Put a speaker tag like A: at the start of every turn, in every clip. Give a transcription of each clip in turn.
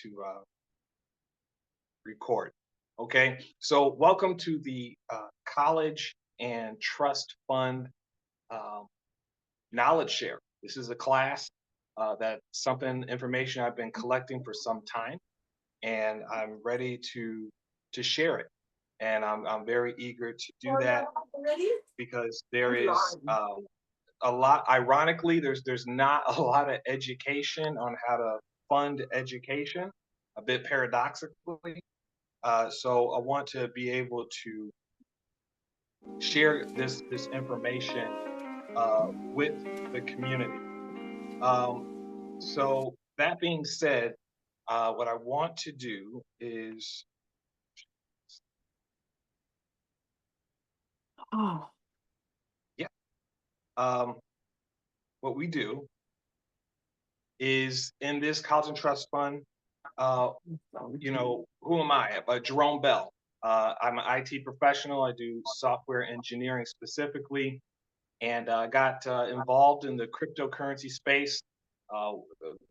A: to record. Okay, so welcome to the College and Trust Fund um, Knowledge Share. This is a class that something information I've been collecting for some time, and I'm ready to share it. And I'm very eager to do that because there is a lot. Ironically, there's not a lot of education on how to fund education. A bit paradoxically, so I want to be able to share this information with the community. Um, so that being said, what I want to do is,
B: Oh,
A: yeah, um, what we do is in this college and trust fund. Uh, who am I? Jerome Bell. I'm an IT professional. I do software engineering specifically, and got involved in the cryptocurrency space, you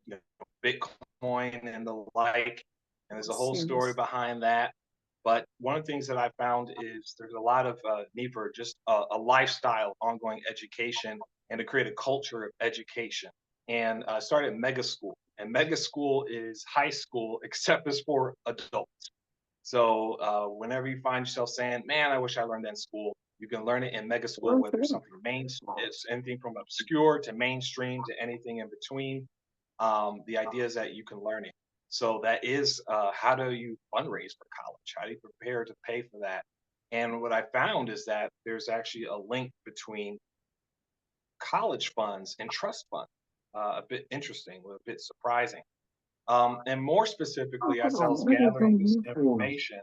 A: know, Bitcoin and the like. And there's a whole story
B: serious.
A: behind that. But one of the things that I found is there's a lot of need for just a lifestyle, ongoing education, and to create a culture of education. And started Mega School. And Mega School is high school, except it's for adults. So whenever you find yourself saying, "Man, I wish I learned that in school," you can learn it in Mega School, whether it's something it's anything from obscure to mainstream to anything in between. The idea is that you can learn it. So that is how do you fundraise for college? How do you prepare to pay for that? And what I found is that there's actually a link between college funds and trust funds. A bit interesting, a bit surprising. And more
B: Oh,
A: specifically,
B: hold
A: as I
B: on.
A: was
B: What are you
A: gathering
B: doing
A: this
B: here for?
A: information,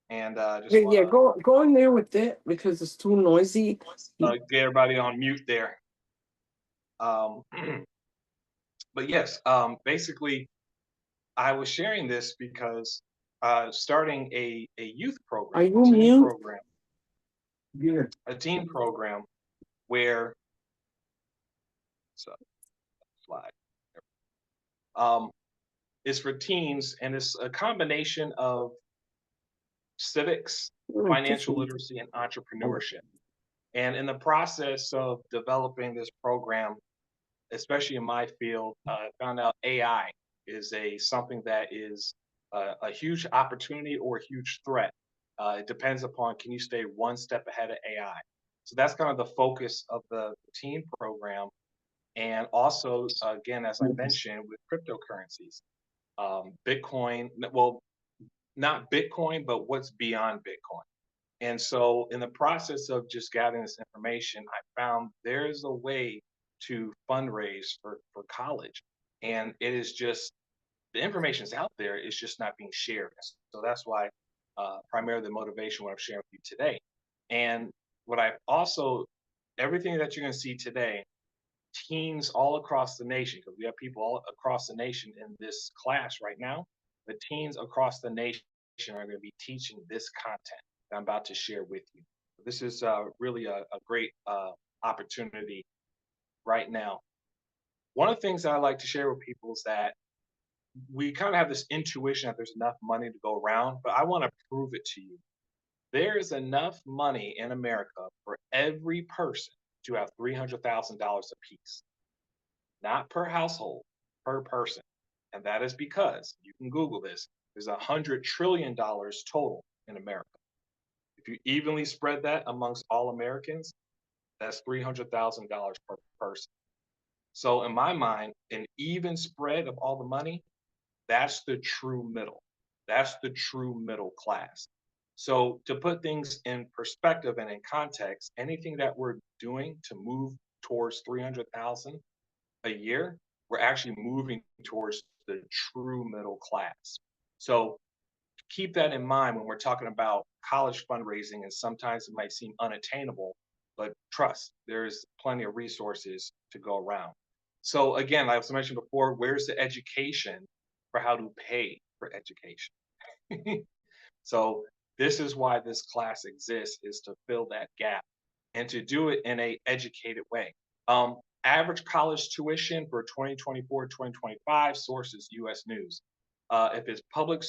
A: and just
B: Yeah,
A: want
B: yeah. Go in there with it because it's too noisy.
A: to get everybody on mute there. Um, but yes, basically, I was sharing this because starting a youth
B: Are
A: program,
B: you mute? Yeah.
A: a teen program where so slide um, is for teens, and it's a combination of civics, financial literacy, and entrepreneurship. And in the process of developing this program, especially in my field, I found out AI is a something that is a huge opportunity or a huge threat. It depends upon can you stay one step ahead of AI. So that's kind of the focus of the teen program, and also again, as I mentioned, with cryptocurrencies, Bitcoin. Well, not Bitcoin, but what's beyond Bitcoin. And so, in the process of just gathering this information, I found there's a way to fundraise for college. And it is just the information is out there, it's just not being shared. So, that's why primarily the motivation what I'm sharing with you today. And what I also, everything that you're going to see today, teens all across the nation, because we have people all across the nation in this class right now, the teens across the nation are going to be teaching this content that I'm about to share with you. This is really a great opportunity right now. One of the things that I like to share with people is that we kind of have this intuition that there's enough money to go around, but I want to prove it to you. There is enough money in America for every person to have $300,000 apiece, not per household, per person. And that is because you can Google this. There's $100 trillion total in America. If you evenly spread that amongst all Americans, that's $300,000 per person. So in my mind, an even spread of all the money, that's the true middle. That's the true middle class. So to put things in perspective and in context, anything that we're doing to move towards 300,000 a year, we're actually moving towards the true middle class. So keep that in mind when we're talking about college fundraising, and sometimes it might seem unattainable, but trust, there's plenty of resources to go around. So again, like I mentioned before, where's the education for how to pay for education? So this is why this class exists, is to fill that gap and to do it in a educated way. Average college tuition for 2024-2025 sources US News. If it's public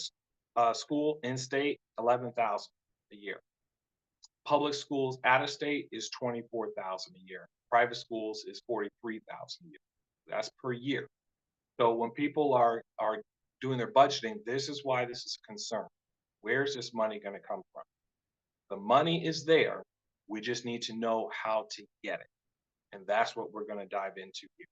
A: school in state, 11,000 a year. Public schools out of state is 24,000 a year. Private schools is 43,000 a year. That's per year. So when people are doing their budgeting, this is why this is a concern. Where's this money going to come from? The money is there. We just need to know how to get it. And that's what we're going to dive into here.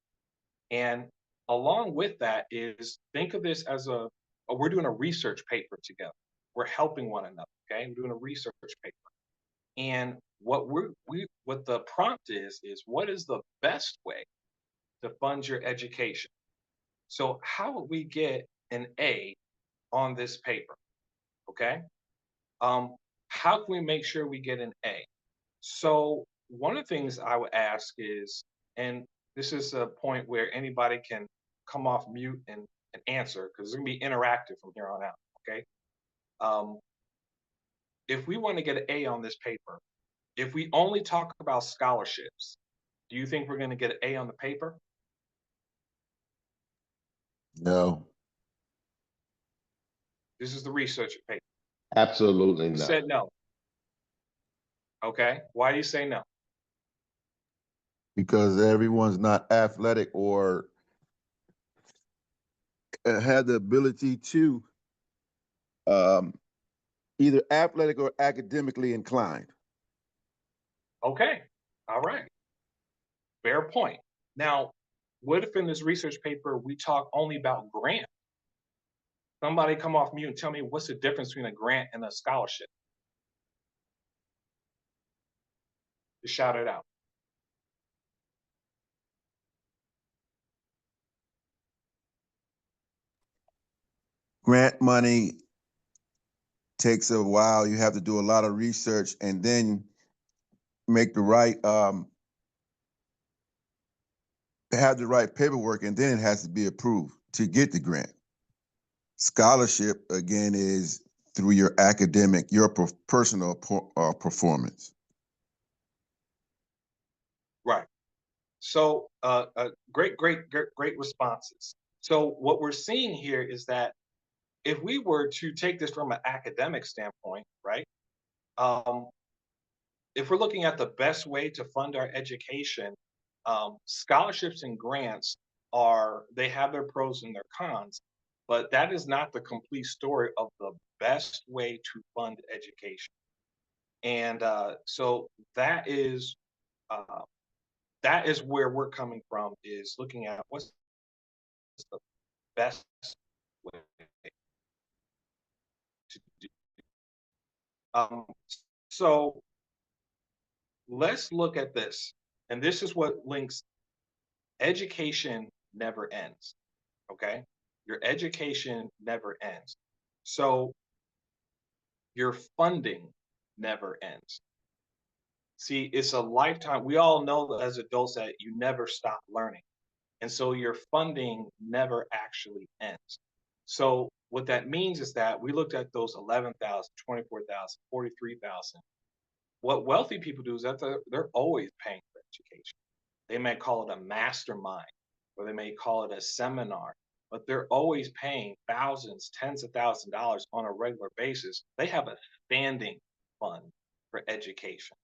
A: And along with that is think of this as we're doing a research paper together. We're helping one another. Okay. We're doing a research paper. And what the prompt is what is the best way to fund your education? So how would we get an A on this paper? Okay. How can we make sure we get an A? So one of the things I would ask is, and this is a point where anybody can come off mute and answer because it's gonna be interactive from here on out. Okay. Um, if we want to get an A on this paper, if we only talk about scholarships, do you think we're going to get an A on the paper?
C: No,
A: This is the research paper.
C: absolutely
A: You
C: not.
A: said no. Okay. Why do you say no?
C: Because everyone's not athletic or have the ability to um, either athletic or academically inclined.
A: Okay. All right. Fair point. Now, what if in this research paper we talk only about grant? Somebody come off mute and tell me what's the difference between a grant and a scholarship? Just shout it out.
C: Grant money takes a while. You have to do a lot of research and then make the right have the right paperwork, and then it has to be approved to get the grant. Scholarship again is through your academic, your personal performance.
A: Right. So, great responses. So, what we're seeing here is that if we were to take this from an academic standpoint, right? Um, if we're looking at the best way to fund our education, scholarships and grants they have their pros and their cons, but that is not the complete story of the best way to fund education. And so uh, that is where we're coming from is looking at what's the best way to do. Um, so let's look at this, and this is what links education never ends. Okay, your education never ends. So your funding never ends. See, it's a lifetime. We all know as adults that you never stop learning. And so your funding never actually ends. So what that means is that we looked at those 11,000, 24,000, 43,000. What wealthy people do is that they're always paying for education. They may call it a mastermind or they may call it a seminar, but they're always paying thousands, tens of thousands of dollars on a regular basis. They have a standing fund for education.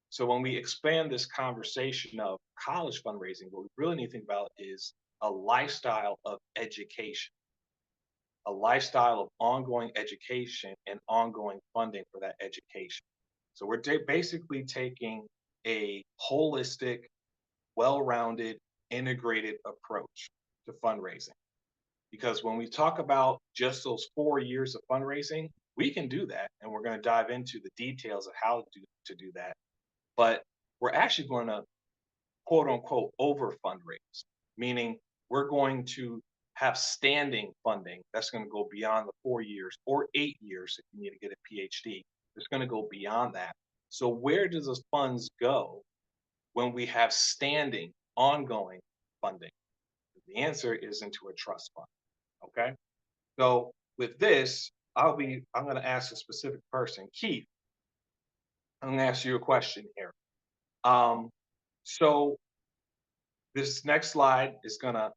A: So when we expand this conversation of college fundraising, what we really need to think about is a lifestyle of education, a lifestyle of ongoing education and ongoing funding for that education. So we're basically taking a holistic, well-rounded, integrated approach to fundraising. Because when we talk about just those 4 years of fundraising, we can do that. And we're going to dive into the details of how to do that. But we're actually going to quote unquote over fundraise, meaning we're going to have standing funding that's going to go beyond the 4 years or 8 years if you need to get a PhD. It's going to go beyond that. So where does those funds go when we have standing, ongoing funding? The answer is into a trust fund. Okay. So with this, I'm going to ask a specific person. Keith, I'm going to ask you a question here. So this next slide is gonna,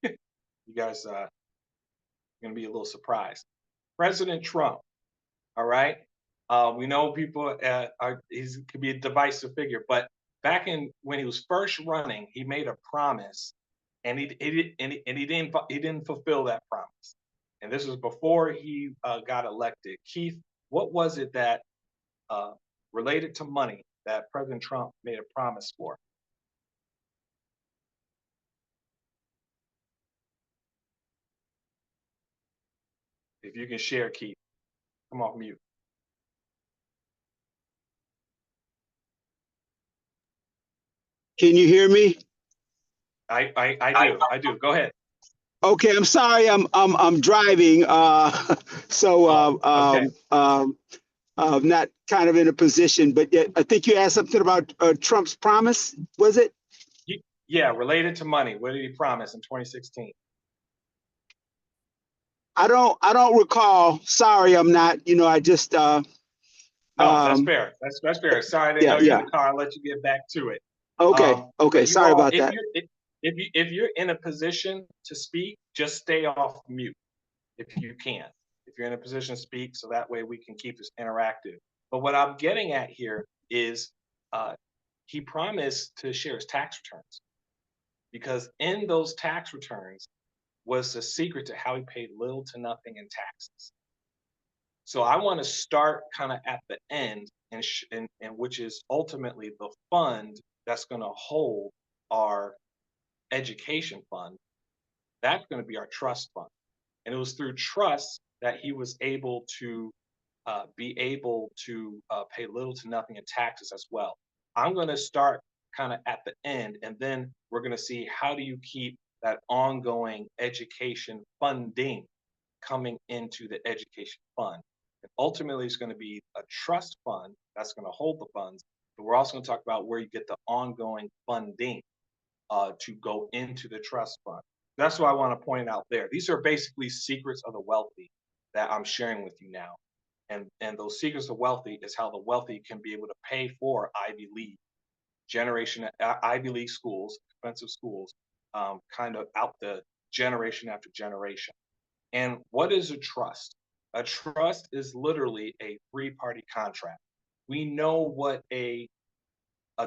A: you guys, You're gonna be a little surprised. President Trump, all right? We know people he's could be a divisive figure, but back in when he was first running, he made a promise, and he didn't fulfill that promise. And this was before he got elected. Keith, what was it that uh, related to money that President Trump made a promise for? If you can share, Keith, come off mute.
D: Can you hear me?
A: I do. Go ahead.
D: Okay, I'm sorry. I'm driving. So
A: Okay.
D: I'm not kind of in a position, but yet I think you asked something about Trump's promise. Was it?
A: Yeah, related to money. What did he promise in 2016?
D: I don't recall. Sorry, I'm not. You know, I just
A: No, that's
D: um
A: fair. That's fair. Sorry, I didn't
D: yeah,
A: know you're in
D: yeah.
A: the car. I'll let you get back to it.
D: Okay, okay.
A: But you
D: Sorry
A: all,
D: about that.
A: if you're in a position to speak, just stay off mute if you can. If you're in a position to speak, so that way we can keep this interactive. But what I'm getting at here is uh, he promised to share his tax returns because in those tax returns was the secret to how he paid little to nothing in taxes. So I want to start kind of at the end, and which is ultimately the fund that's going to hold our education fund. That's going to be our trust fund, and it was through trust that he was able to pay little to nothing in taxes as well. I'm going to start kind of at the end, and then we're going to see how do you keep that ongoing education funding coming into the education fund. And ultimately, it's going to be a trust fund that's going to hold the funds. But we're also going to talk about where you get the ongoing funding to go into the trust fund. That's what I want to point out there. These are basically secrets of the wealthy that I'm sharing with you now. And those secrets of wealthy is how the wealthy can be able to pay for Ivy League Ivy League schools, expensive schools, kind of out the generation after generation. And what is a trust? A trust is literally a three-party contract. We know what a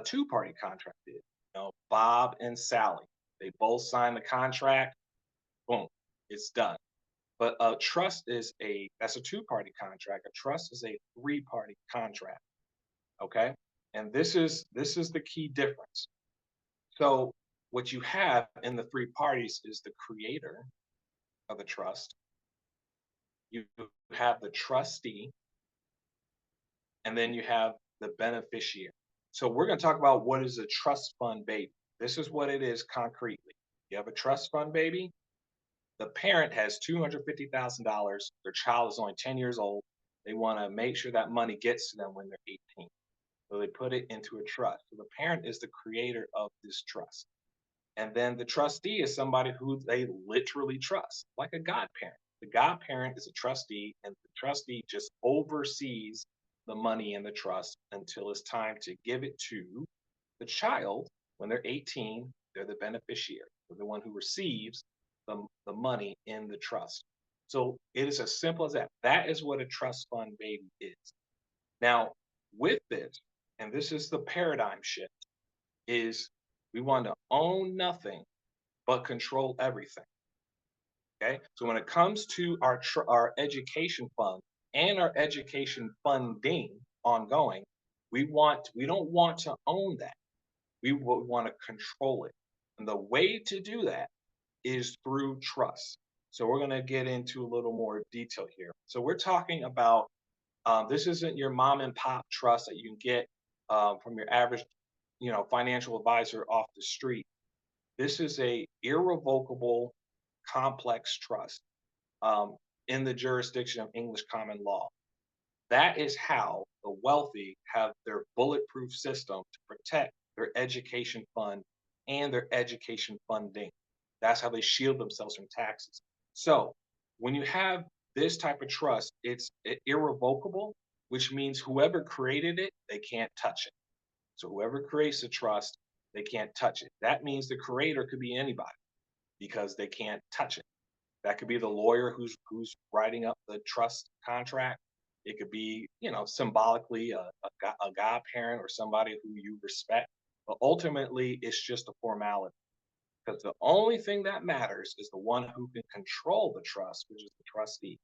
A: two-party contract is. You know, Bob and Sally, they both sign the contract, boom, it's done. But a trust that's a two-party contract. A trust is a three-party contract. Okay. And this is the key difference. So what you have in the three parties is the creator of the trust, you have the trustee, and then you have the beneficiary. So we're going to talk about what is a trust fund baby. This is what it is concretely. You have a trust fund baby. The parent has $250,000. Their child is only 10 years old. They want to make sure that money gets to them when they're 18. So they put it into a trust. So the parent is the creator of this trust. And then the trustee is somebody who they literally trust, like a godparent. The godparent is a trustee, and the trustee just oversees the money in the trust until it's time to give it to the child. When they're 18, they're the beneficiary, they're the one who receives the money in the trust. So it is as simple as that. That is what a trust fund baby is. Now, with this, and this is the paradigm shift, is we want to own nothing but control everything. Okay, so when it comes to our education fund and our education funding ongoing, we don't want to own that. We want to control it, and the way to do that is through trust. So we're going to get into a little more detail here. So we're talking about this isn't your mom and pop trust that you can get from your average, financial advisor off the street. This is a irrevocable, complex trust um, in the jurisdiction of English common law. That is how the wealthy have their bulletproof system to protect their education fund and their education funding. That's how they shield themselves from taxes. So when you have this type of trust, it's irrevocable, which means whoever created it, they can't touch it. So whoever creates the trust, they can't touch it. That means the creator could be anybody because they can't touch it. That could be the lawyer who's writing up the trust contract. It could be, you know, symbolically a godparent or somebody who you respect. But ultimately, it's just a formality because the only thing that matters is the one who can control the trust, which is the trustee.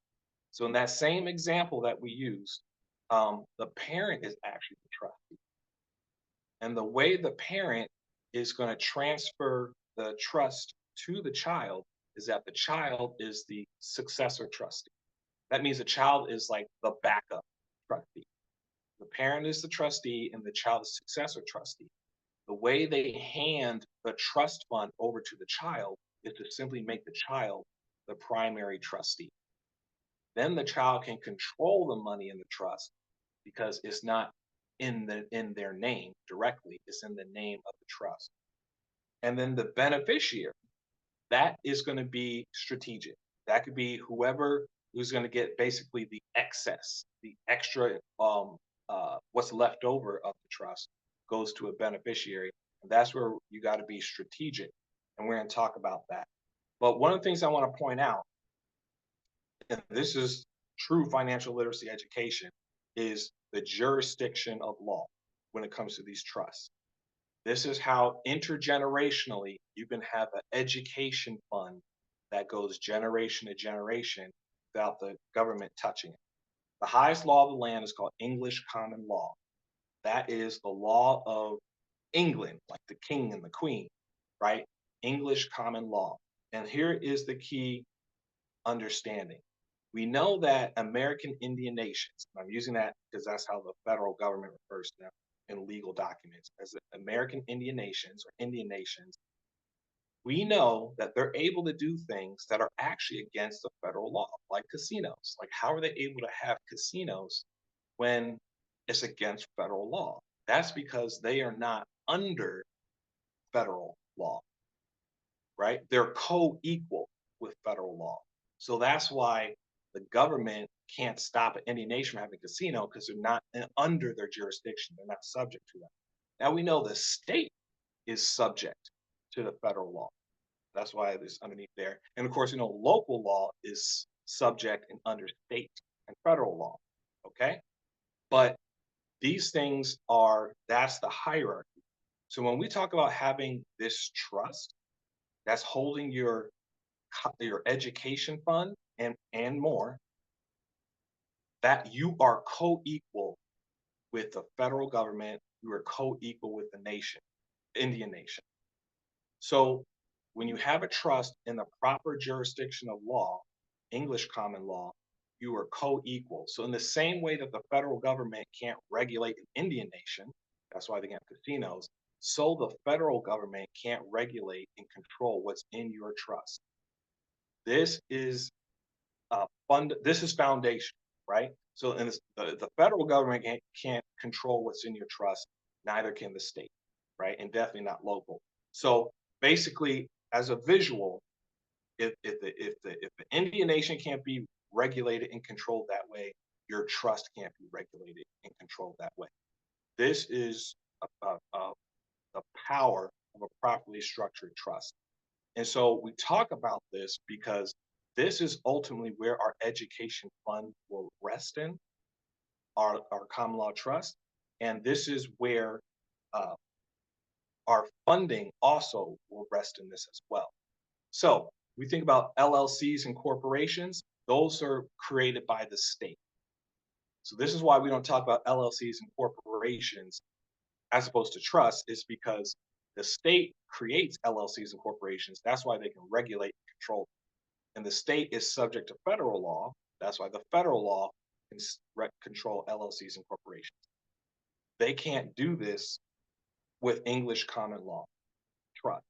A: So in that same example that we used, the parent is actually the trustee. And the way the parent is going to transfer the trust to the child is that the child is the successor trustee. That means the child is like the backup trustee. The parent is the trustee and the child is successor trustee. The way they hand the trust fund over to the child is to simply make the child the primary trustee. Then the child can control the money in the trust because it's not in their name directly, it's in the name of the trust. And then the beneficiary, that is going to be strategic. That could be whoever who's going to get basically the excess, the extra, what's left over of the trust goes to a beneficiary. And that's where you got to be strategic. And we're going to talk about that. But one of the things I want to point out, and this is true financial literacy education, is the jurisdiction of law when it comes to these trusts. This is how intergenerationally you can have an education fund that goes generation to generation without the government touching it. The highest law of the land is called English common law. That is the law of England, like the king and the queen, right? English common law. And here is the key understanding. We know that American Indian nations, and I'm using that because that's how the federal government refers to them in legal documents, as American Indian nations or Indian nations, we know that they're able to do things that are actually against the federal law, like casinos. Like, how are they able to have casinos when it's against federal law? That's because they are not under federal law, right? They're co-equal with federal law. So that's why the government can't stop an Indian nation from having a casino because they're not under their jurisdiction. They're not subject to that. Now we know the state is subject to the federal law. That's why it's underneath there. And of course, you know, local law is subject and under state and federal law. Okay. But these things that's the hierarchy. So when we talk about having this trust that's holding your education fund and more, that you are co-equal with the federal government, you are co-equal with the nation, Indian nation. So when you have a trust in the proper jurisdiction of law, English common law, you are co-equal. So in the same way that the federal government can't regulate an Indian nation, that's why they have casinos, so the federal government can't regulate and control what's in your trust. This is this is foundation, right? So in the federal government can't control what's in your trust, neither can the state, right? And definitely not local. So basically, as a visual, if the Indian nation can't be regulated and controlled that way, your trust can't be regulated and controlled that way. This is the power of a properly structured trust. And so we talk about this because this is ultimately where our education fund will rest in, our common law trust. And this is where our funding also will rest in this as well. So we think about LLCs and corporations, those are created by the state. So this is why we don't talk about LLCs and corporations as opposed to trusts, is because the state creates LLCs and corporations. That's why they can regulate and control. And the state is subject to federal law. That's why the federal law can control LLCs and corporations. They can't do this with English common law trust.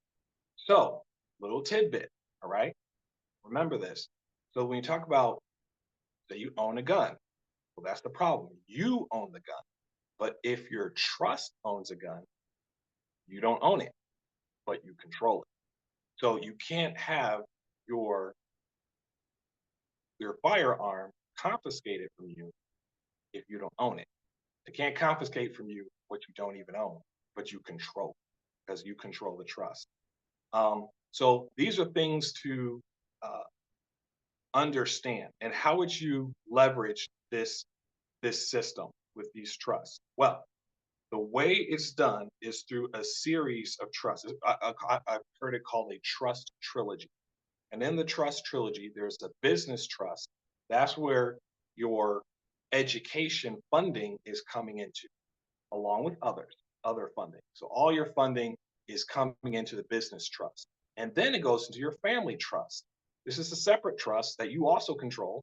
A: So, little tidbit, all right? Remember this. So when you talk about that you own a gun, well, that's the problem. You own the gun. But if your trust owns a gun, you don't own it, but you control it. So you can't have your firearm confiscated from you if you don't own it. They can't confiscate from you what you don't even own, but you control, because you control the trust. So these are things to understand. And how would you leverage this system with these trusts? Well, the way it's done is through a series of trusts. I've heard it called a trust trilogy. And in the trust trilogy, there's a business trust. That's where your education funding is coming into, along with other funding. So all your funding is coming into the business trust. And then it goes into your family trust. This is a separate trust that you also control,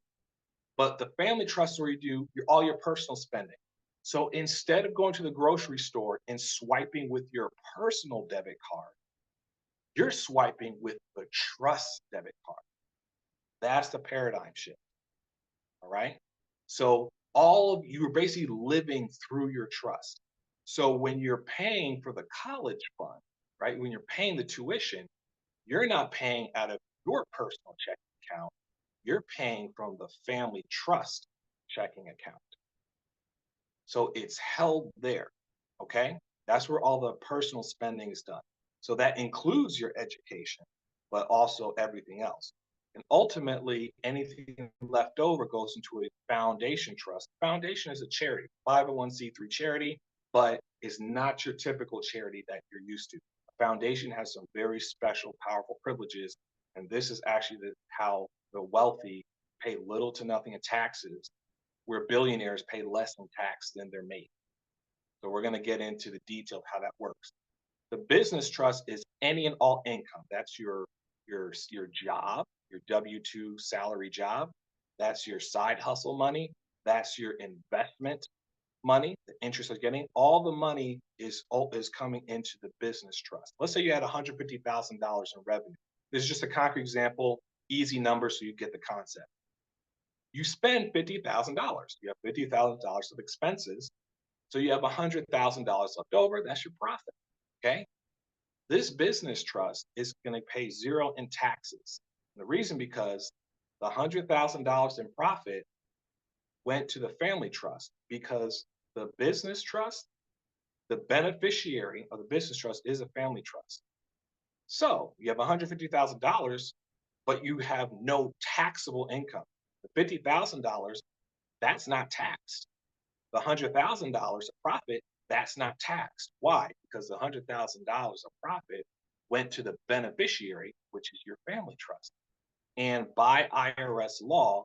A: but the family trust is where you do all your personal spending. So instead of going to the grocery store and swiping with your personal debit card, you're swiping with the trust debit card. That's the paradigm shift. All right. So all of you are basically living through your trust. So when you're paying for the college fund, right, when you're paying the tuition, you're not paying out of your personal checking account. You're paying from the family trust checking account. So it's held there. Okay. That's where all the personal spending is done. So that includes your education, but also everything else. And ultimately, anything left over goes into a foundation trust. Foundation is a charity, 501c3 charity, but it's not your typical charity that you're used to. A foundation has some very special, powerful privileges. And this is actually how the wealthy pay little to nothing in taxes, where billionaires pay less in tax than they're made. So we're going to get into the detail of how that works. The business trust is any and all income. That's your job, your W-2 salary job. That's your side hustle money. That's your investment money, the interest you're getting. All the money is coming into the business trust. Let's say you had $150,000 in revenue. This is just a concrete example, easy number so you get the concept. You spend $50,000. You have $50,000 of expenses. So you have $100,000 left over. That's your profit. Okay. This business trust is going to pay zero in taxes. And the reason because the $100,000 in profit went to the family trust, because the business trust, the beneficiary of the business trust is a family trust. So you have $150,000, but you have no taxable income. The $50,000, that's not taxed. The $100,000 of profit, that's not taxed. Why? Because the $100,000 of profit went to the beneficiary, which is your family trust. And by IRS law,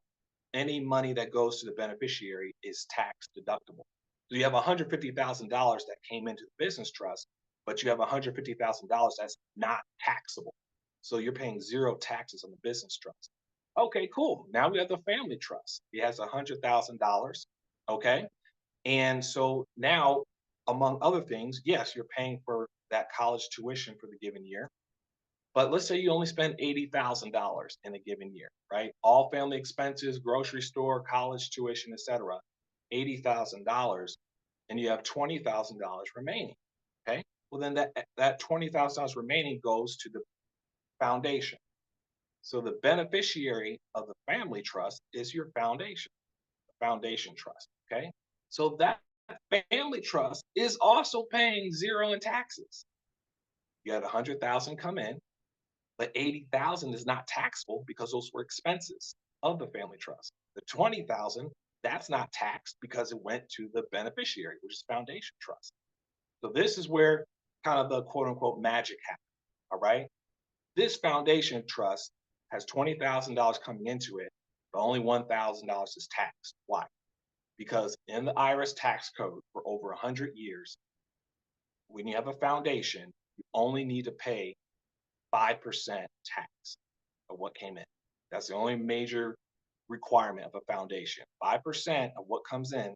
A: any money that goes to the beneficiary is tax deductible. So you have $150,000 that came into the business trust, but you have $150,000 that's not taxable. So you're paying zero taxes on the business trust. Okay, cool. Now we have the family trust. He has $100,000. Okay. And so now, among other things, yes, you're paying for that college tuition for the given year. But let's say you only spend $80,000 in a given year, right? All family expenses, grocery store, college tuition, etc. $80,000, and you have $20,000 remaining. Okay. Well, then that $20,000 remaining goes to the foundation. So the beneficiary of the family trust is your foundation, the foundation trust. Okay. So that family trust is also paying zero in taxes. You had 100,000 come in, but 80,000 is not taxable because those were expenses of the family trust. The 20,000, that's not taxed because it went to the beneficiary, which is foundation trust. So this is where kind of the quote unquote magic happens. All right. This foundation trust has $20,000 coming into it, but only $1,000 is taxed. Why? Because in the IRS tax code for over 100 years, when you have a foundation, you only need to pay 5% tax of what came in. That's the only major requirement of a foundation. 5% of what comes in,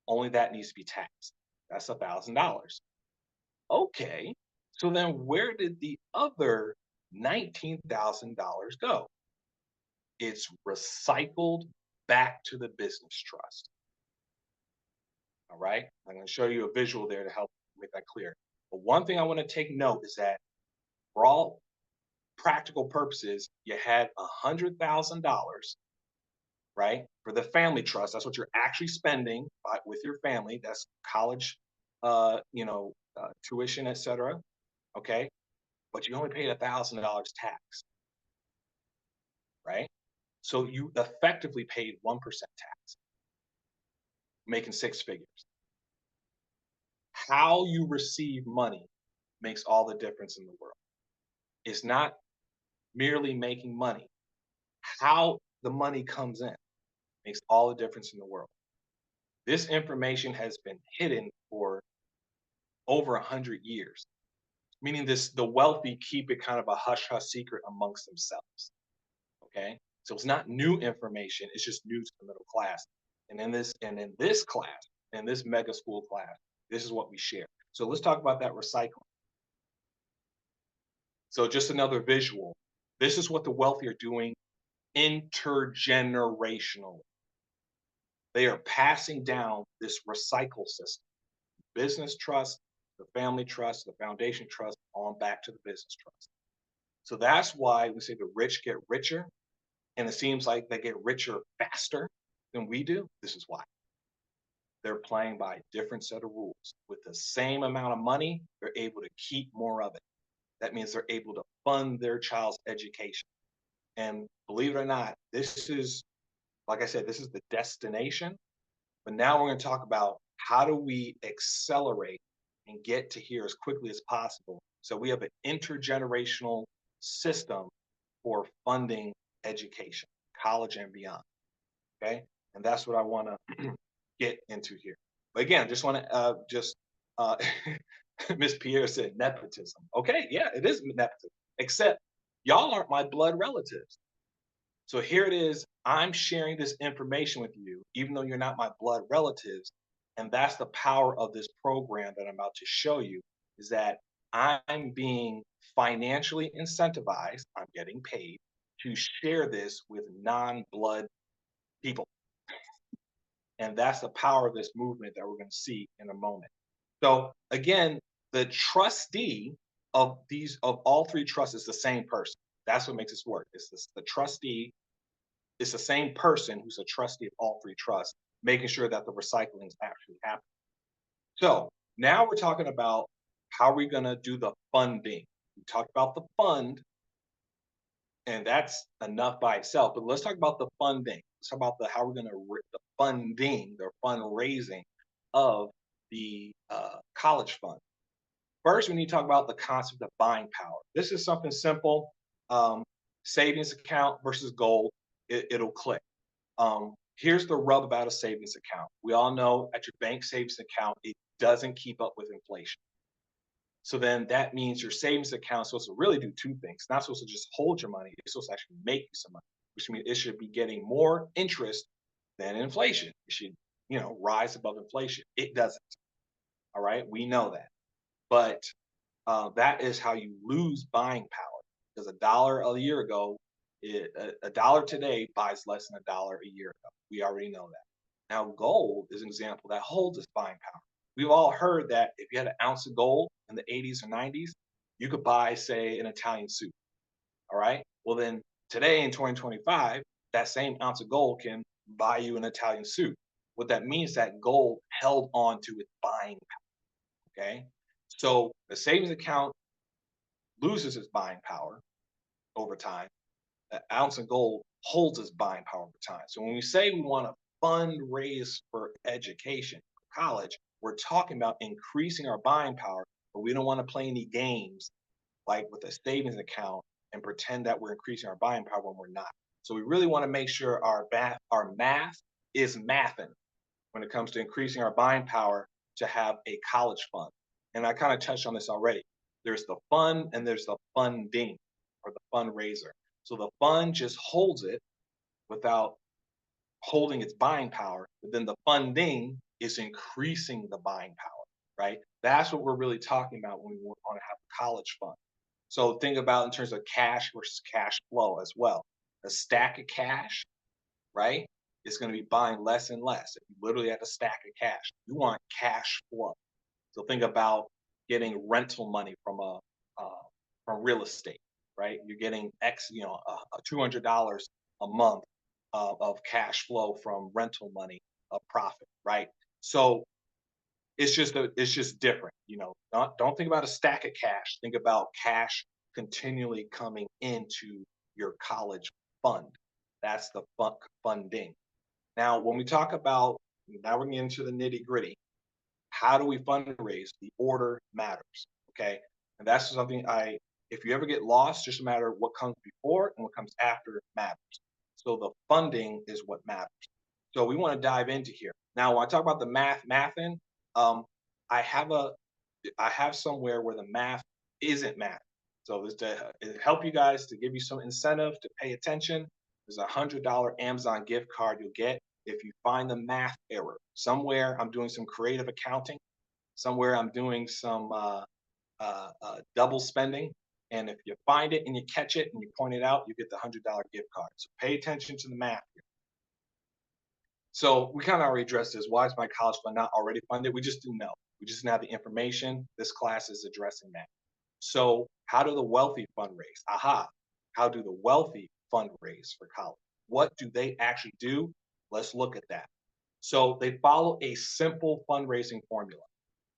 A: only that needs to be taxed. That's $1,000. Okay, so then where did the other $19,000 go? It's recycled back to the business trust. All right, I'm going to show you a visual there to help make that clear. But one thing I want to take note is that for all practical purposes, you had $100,000, right, for the family trust. That's what you're actually spending with your family. That's college, tuition, etc. Okay, but you only paid $1,000 tax, right? So you effectively paid 1% tax, making six figures. How you receive money makes all the difference in the world. It's not merely making money. How the money comes in makes all the difference in the world. This information has been hidden for over 100 years, meaning the wealthy keep it kind of a hush hush secret amongst themselves. Okay, so it's not new information; it's just news to the middle class. And in this class, in this mega school class, this is what we share. So let's talk about that recycling. So just another visual. This is what the wealthy are doing intergenerationally. They are passing down this recycle system, business trust, the family trust, the foundation trust, on back to the business trust. So that's why we say the rich get richer, and it seems like they get richer faster than we do. This is why. They're playing by a different set of rules. With the same amount of money, they're able to keep more of it. That means they're able to fund their child's education. And believe it or not, this is, like I said, this is the destination. But now we're going to talk about how do we accelerate and get to here as quickly as possible. So we have an intergenerational system for funding education, college and beyond. Okay. And that's what I want to get into here. But again, just want to Miss Pierre said nepotism. Okay, yeah, it is nepotism. Except y'all aren't my blood relatives. So here it is. I'm sharing this information with you, even though you're not my blood relatives. And that's the power of this program that I'm about to show you, is that I'm being financially incentivized, I'm getting paid to share this with non-blood people. And that's the power of this movement that we're going to see in a moment. So again, the trustee of all three trusts is the same person. That's what makes this work. The trustee is the same person who's a trustee of all three trusts, making sure that the recycling is actually happening. So now we're talking about how are we going to do the funding. We talked about the fund, and that's enough by itself. But let's talk about the funding. Let's talk about how we're going to the funding, the fundraising of the college fund. First, we need to talk about the concept of buying power. This is something simple. Savings account versus gold. It'll click. Here's the rub about a savings account. We all know at your bank savings account, it doesn't keep up with inflation. So then that means your savings account is supposed to really do two things. It's not supposed to just hold your money. It's supposed to actually make you some money, which means it should be getting more interest than inflation. It should, rise above inflation. It doesn't. All right. We know that. But that is how you lose buying power, because $1 a year ago, a dollar today buys less than $1 a year ago. We already know that. Now, gold is an example that holds its buying power. We've all heard that if you had an ounce of gold in the 80s or 90s, you could buy, say, an Italian suit. All right. Well, then today in 2025, that same ounce of gold can buy you an Italian suit. What that means is that gold held on to its buying power. Okay. So the savings account loses its buying power over time. An ounce of gold holds its buying power over time. So when we say we want to fundraise for education, for college, we're talking about increasing our buying power, but we don't want to play any games like with a savings account and pretend that we're increasing our buying power when we're not. So we really want to make sure our math is mathing when it comes to increasing our buying power to have a college fund. And I kind of touched on this already. There's the fund and there's the funding, or the fundraiser. So the fund just holds it without holding its buying power, but then the funding is increasing the buying power, right? That's what we're really talking about when we want to have a college fund. So think about in terms of cash versus cash flow as well. A stack of cash, right, is going to be buying less and less. If you literally have a stack of cash, you want cash flow. So think about getting rental money from real estate, right? You're getting $200 a month of cash flow from rental money, of profit, right? So it's just different. Don't think about a stack of cash. Think about cash continually coming into your college fund. That's the funding. Now, when we talk about, now we're getting into the nitty gritty. How do we fundraise? The order matters. Okay. And that's something if you ever get lost, just a matter of what comes before and what comes after matters. So the funding is what matters. So we want to dive into here. Now, when I talk about the mathing, I have somewhere where the math isn't math. So this to help you guys, to give you some incentive to pay attention, there's a $100 Amazon gift card you'll get if you find the math error. Somewhere I'm doing some creative accounting, somewhere I'm doing some double spending. And if you find it and you catch it and you point it out, you get the $100 gift card. So pay attention to the math here. So we kind of already addressed this. Why is my college fund not already funded? We just didn't know. We just didn't have the information. This class is addressing that. So how do the wealthy fundraise? Aha. How do the wealthy fundraise for college? What do they actually do? Let's look at that. So they follow a simple fundraising formula.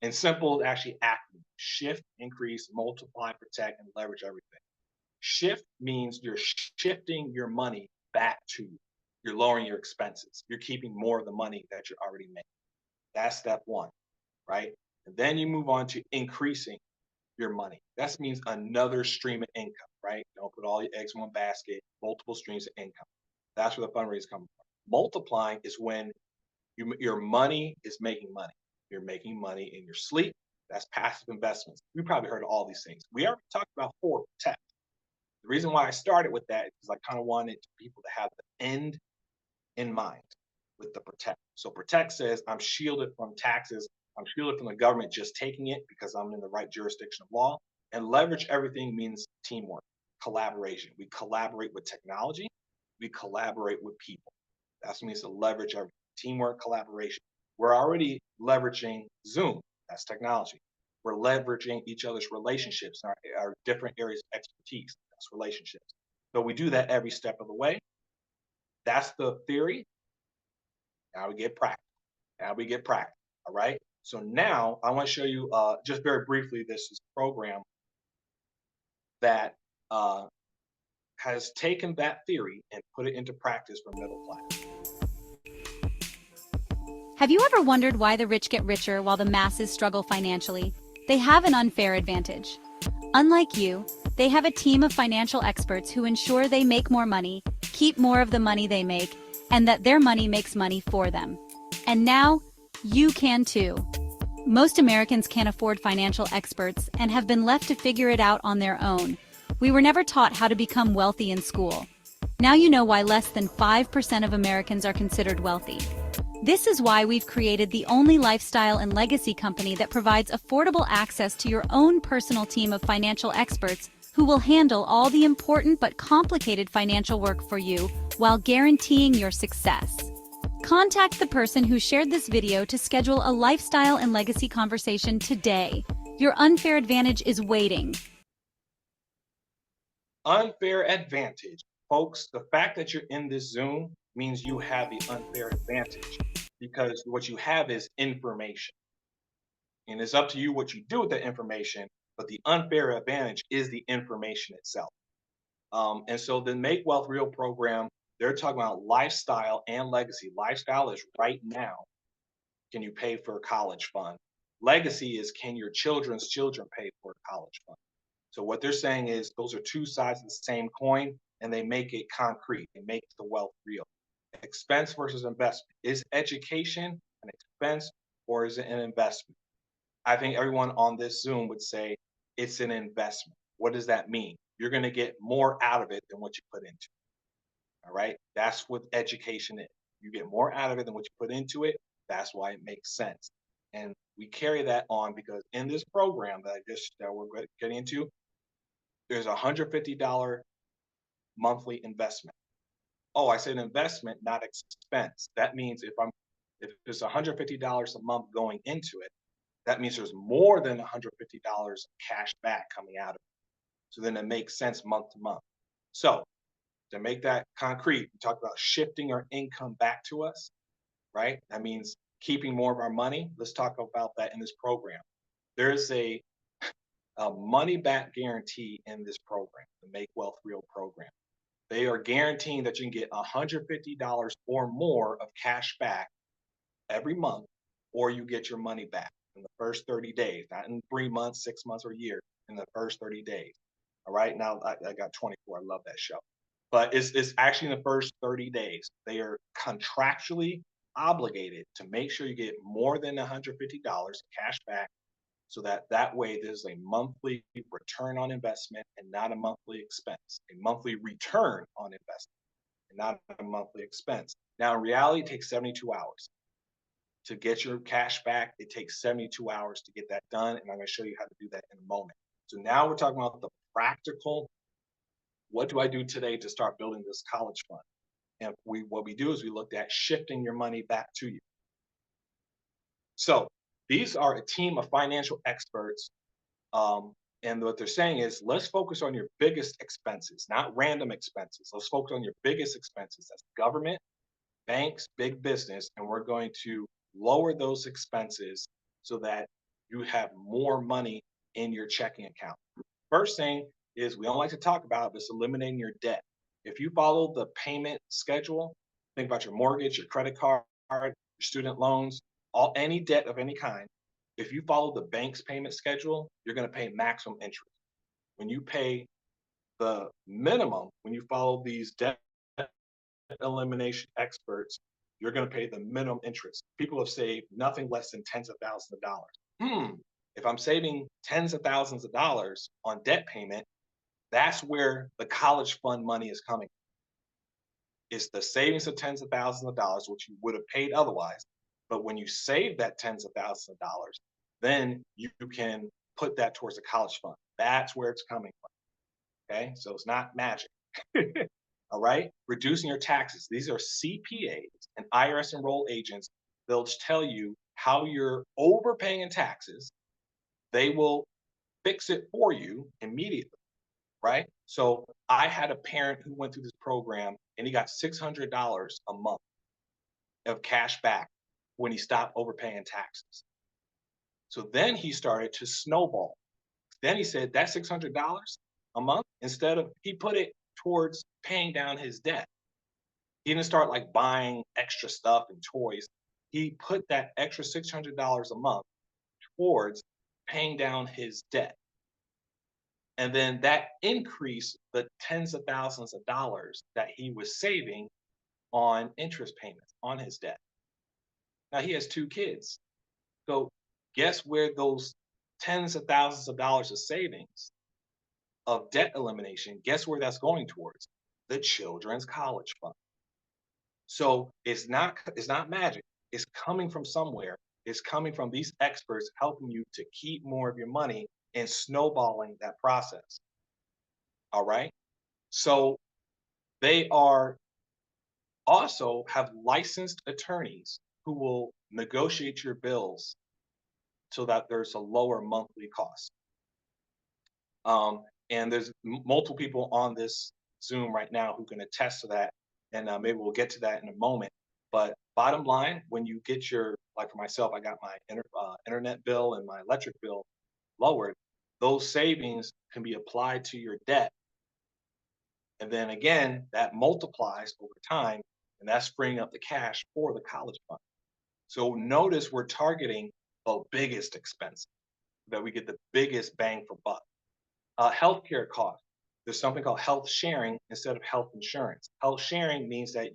A: And simple is actually acronym: shift, increase, multiply, protect, and leverage everything. Shift means you're shifting your money back to you. You're lowering your expenses. You're keeping more of the money that you're already making. That's step one, right? And then you move on to increasing your money. That means another stream of income, right? Don't put all your eggs in one basket, multiple streams of income. That's where the fundraising comes from. Multiplying is when your money is making money. You're making money in your sleep. That's passive investments. We probably heard of all these things. We already talked about protect. The reason why I started with that is because I kind of wanted people to have the end in mind with the protect. So protect says I'm shielded from taxes. I'm shielded from the government just taking it because I'm in the right jurisdiction of law. And leverage everything means teamwork, collaboration. We collaborate with technology. We collaborate with people. That's what it means to leverage everything. Teamwork, collaboration. We're already leveraging Zoom. That's technology. We're leveraging each other's relationships, our different areas of expertise. That's relationships. So we do that every step of the way. That's the theory. Now we get practical. All right. So now I want to show you just very briefly, this is a program that has taken that theory and put it into practice for middle class.
E: Have you ever wondered why the rich get richer while the masses struggle financially? They have an unfair advantage. Unlike you, they have a team of financial experts who ensure they make more money, keep more of the money they make, and that their money makes money for them. And now, you can too. Most Americans can't afford financial experts and have been left to figure it out on their own. We were never taught how to become wealthy in school. Now you know why less than 5% of Americans are considered wealthy. This is why we've created the only lifestyle and legacy company that provides affordable access to your own personal team of financial experts who will handle all the important but complicated financial work for you while guaranteeing your success. Contact the person who shared this video to schedule a lifestyle and legacy conversation today. Your unfair advantage is waiting.
A: Unfair advantage. Folks, the fact that you're in this Zoom means you have the unfair advantage because what you have is information. And it's up to you what you do with that information, but the unfair advantage is the information itself. And so the Make Wealth Real program, they're talking about lifestyle and legacy. Lifestyle is right now, can you pay for a college fund? Legacy is, can your children's children pay for a college fund? So what they're saying is those are two sides of the same coin, and they make it concrete. They make the wealth real. Expense versus investment. Is education an expense or is it an investment? I think everyone on this Zoom would say it's an investment. What does that mean? You're going to get more out of it than what you put into it. All right. That's what education is. You get more out of it than what you put into it. That's why it makes sense. And we carry that on because in this program that we're getting into, there's a $150 monthly investment. Oh, I said investment, not expense. That means if there's $150 a month going into it, that means there's more than $150 cash back coming out of it. So then it makes sense month to month. So to make that concrete, we talked about shifting our income back to us, right? That means keeping more of our money. Let's talk about that in this program. There's a money back guarantee in this program, the Make Wealth Real program. They are guaranteeing that you can get $150 or more of cash back every month, or you get your money back in the first 30 days, not in 3 months, 6 months, or a year, in the first 30 days. All right. Now I got 24. I love that show. But it's actually in the first 30 days. They are contractually obligated to make sure you get more than $150 cash back, so that way there's a monthly return on investment and not a monthly expense, a monthly return on investment and not a monthly expense. Now, in reality, it takes 72 hours to get your cash back. It takes 72 hours to get that done. And I'm going to show you how to do that in a moment. So now we're talking about the practical. What do I do today to start building this college fund? And what we do is we looked at shifting your money back to you. So these are a team of financial experts. And what they're saying is, let's focus on your biggest expenses, not random expenses. Let's focus on your biggest expenses. That's government, banks, big business. And we're going to lower those expenses so that you have more money in your checking account. First thing is, we don't like to talk about this, eliminating your debt. If you follow the payment schedule, think about your mortgage, your credit card, your student loans, any debt of any kind. If you follow the bank's payment schedule, you're going to pay maximum interest. When you pay the minimum, when you follow these debt elimination experts, you're going to pay the minimum interest. People have saved nothing less than tens of thousands of dollars. If I'm saving tens of thousands of dollars on debt payment, that's where the college fund money is coming. It's the savings of tens of thousands of dollars, which you would have paid otherwise. But when you save that tens of thousands of dollars, then you can put that towards a college fund. That's where it's coming from. Okay, so it's not magic. All right, reducing your taxes. These are CPAs and IRS enrolled agents. They'll tell you how you're overpaying in taxes. They will fix it for you immediately, right? So I had a parent who went through this program and he got $600 a month of cash back when he stopped overpaying taxes. So then he started to snowball. Then he said that $600 a month, instead of, he put it towards paying down his debt. He didn't start like buying extra stuff and toys. He put that extra $600 a month towards paying down his debt. And then that increased the tens of thousands of dollars that he was saving on interest payments on his debt. Now he has 2 kids. So guess where those tens of thousands of dollars of savings of debt elimination, guess where that's going towards? The children's college fund. So it's not magic. It's coming from somewhere. It's coming from these experts helping you to keep more of your money and snowballing that process. All right. So they are also have licensed attorneys who will negotiate your bills so that there's a lower monthly cost. And there's multiple people on this Zoom right now who can attest to that. And maybe we'll get to that in a moment. But bottom line, when you get your, like for myself, I got my internet bill and my electric bill lowered, those savings can be applied to your debt. And then again, that multiplies over time, and that's freeing up the cash for the college fund. So notice we're targeting the biggest expense, that we get the biggest bang for buck. Healthcare costs. There's something called health sharing instead of health insurance. Health sharing means that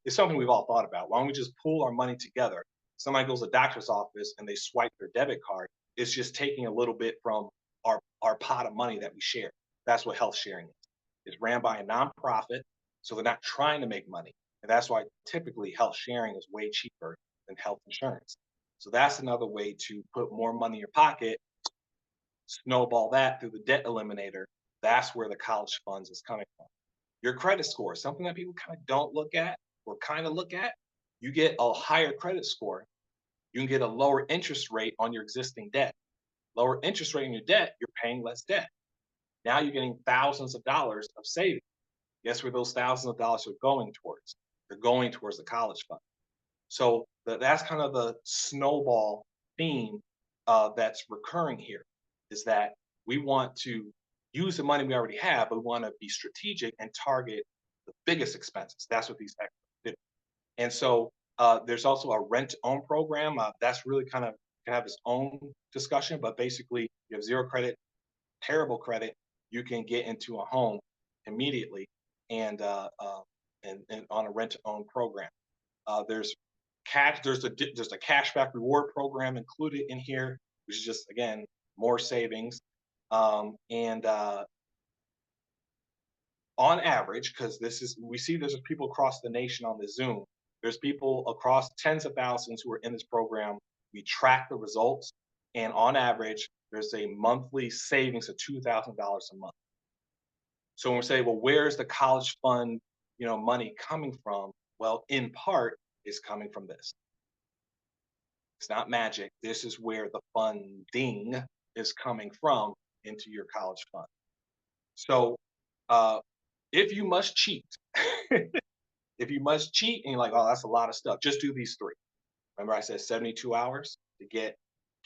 A: it's something we've all thought about. Why don't we just pool our money together? Somebody goes to the doctor's office and they swipe their debit card. It's just taking a little bit from our pot of money that we share. That's what health sharing is. It's ran by a nonprofit, so they're not trying to make money. And that's why typically health sharing is way cheaper than health insurance. So that's another way to put more money in your pocket, snowball that through the debt eliminator. That's where the college funds is coming from. Your credit score, something that people kind of don't look at or kind of look at. You get a higher credit score, you can get a lower interest rate on your existing debt. Lower interest rate on your debt, you're paying less debt. Now you're getting thousands of dollars of savings. Guess where those thousands of dollars are going towards? They're going towards the college fund. So that's kind of the snowball theme that's recurring here, is that we want to use the money we already have, but we want to be strategic and target the biggest expenses. That's what these experts do. And so there's also a rent-to-own program. That's really kind of can have its own discussion, but basically you have zero credit, terrible credit, you can get into a home immediately and and on a rent-to-own program. There's there's a cashback reward program included in here, which is just again more savings. And on average, because we see there's people across the nation on the Zoom. There's people across tens of thousands who are in this program. We track the results, and on average, there's a monthly savings of $2,000 a month. So when we say, well, where's the college fund, money coming from? Well, in part, it's coming from this. It's not magic. This is where the funding is coming from into your college fund. So if you must cheat, if you must cheat and you're like, oh, that's a lot of stuff, just do these three. Remember I said 72 hours to get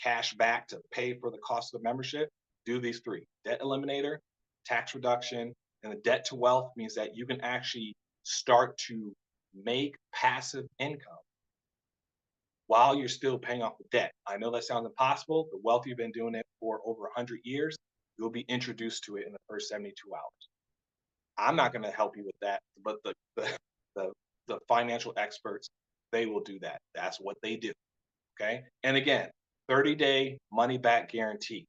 A: cash back to pay for the cost of the membership? Do these three: debt eliminator, tax reduction, and the debt to wealth means that you can actually start to make passive income while you're still paying off the debt. I know that sounds impossible. The wealth you've been doing it for over 100 years, you'll be introduced to it in the first 72 hours. I'm not going to help you with that, but the financial experts, they will do that. That's what they do. Okay. And again, 30-day money back guarantee.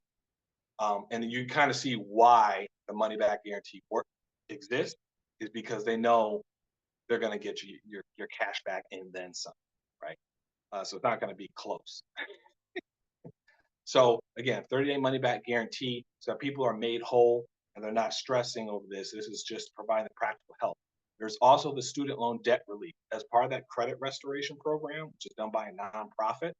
A: And you kind of see why the money back guarantee exists is because they know they're going to get you your cash back and then some, right? So it's not going to be close. So again, 30-day money back guarantee, so people are made whole and they're not stressing over this. This is just providing practical help. There's also the student loan debt relief as part of that credit restoration program, which is done by a nonprofit.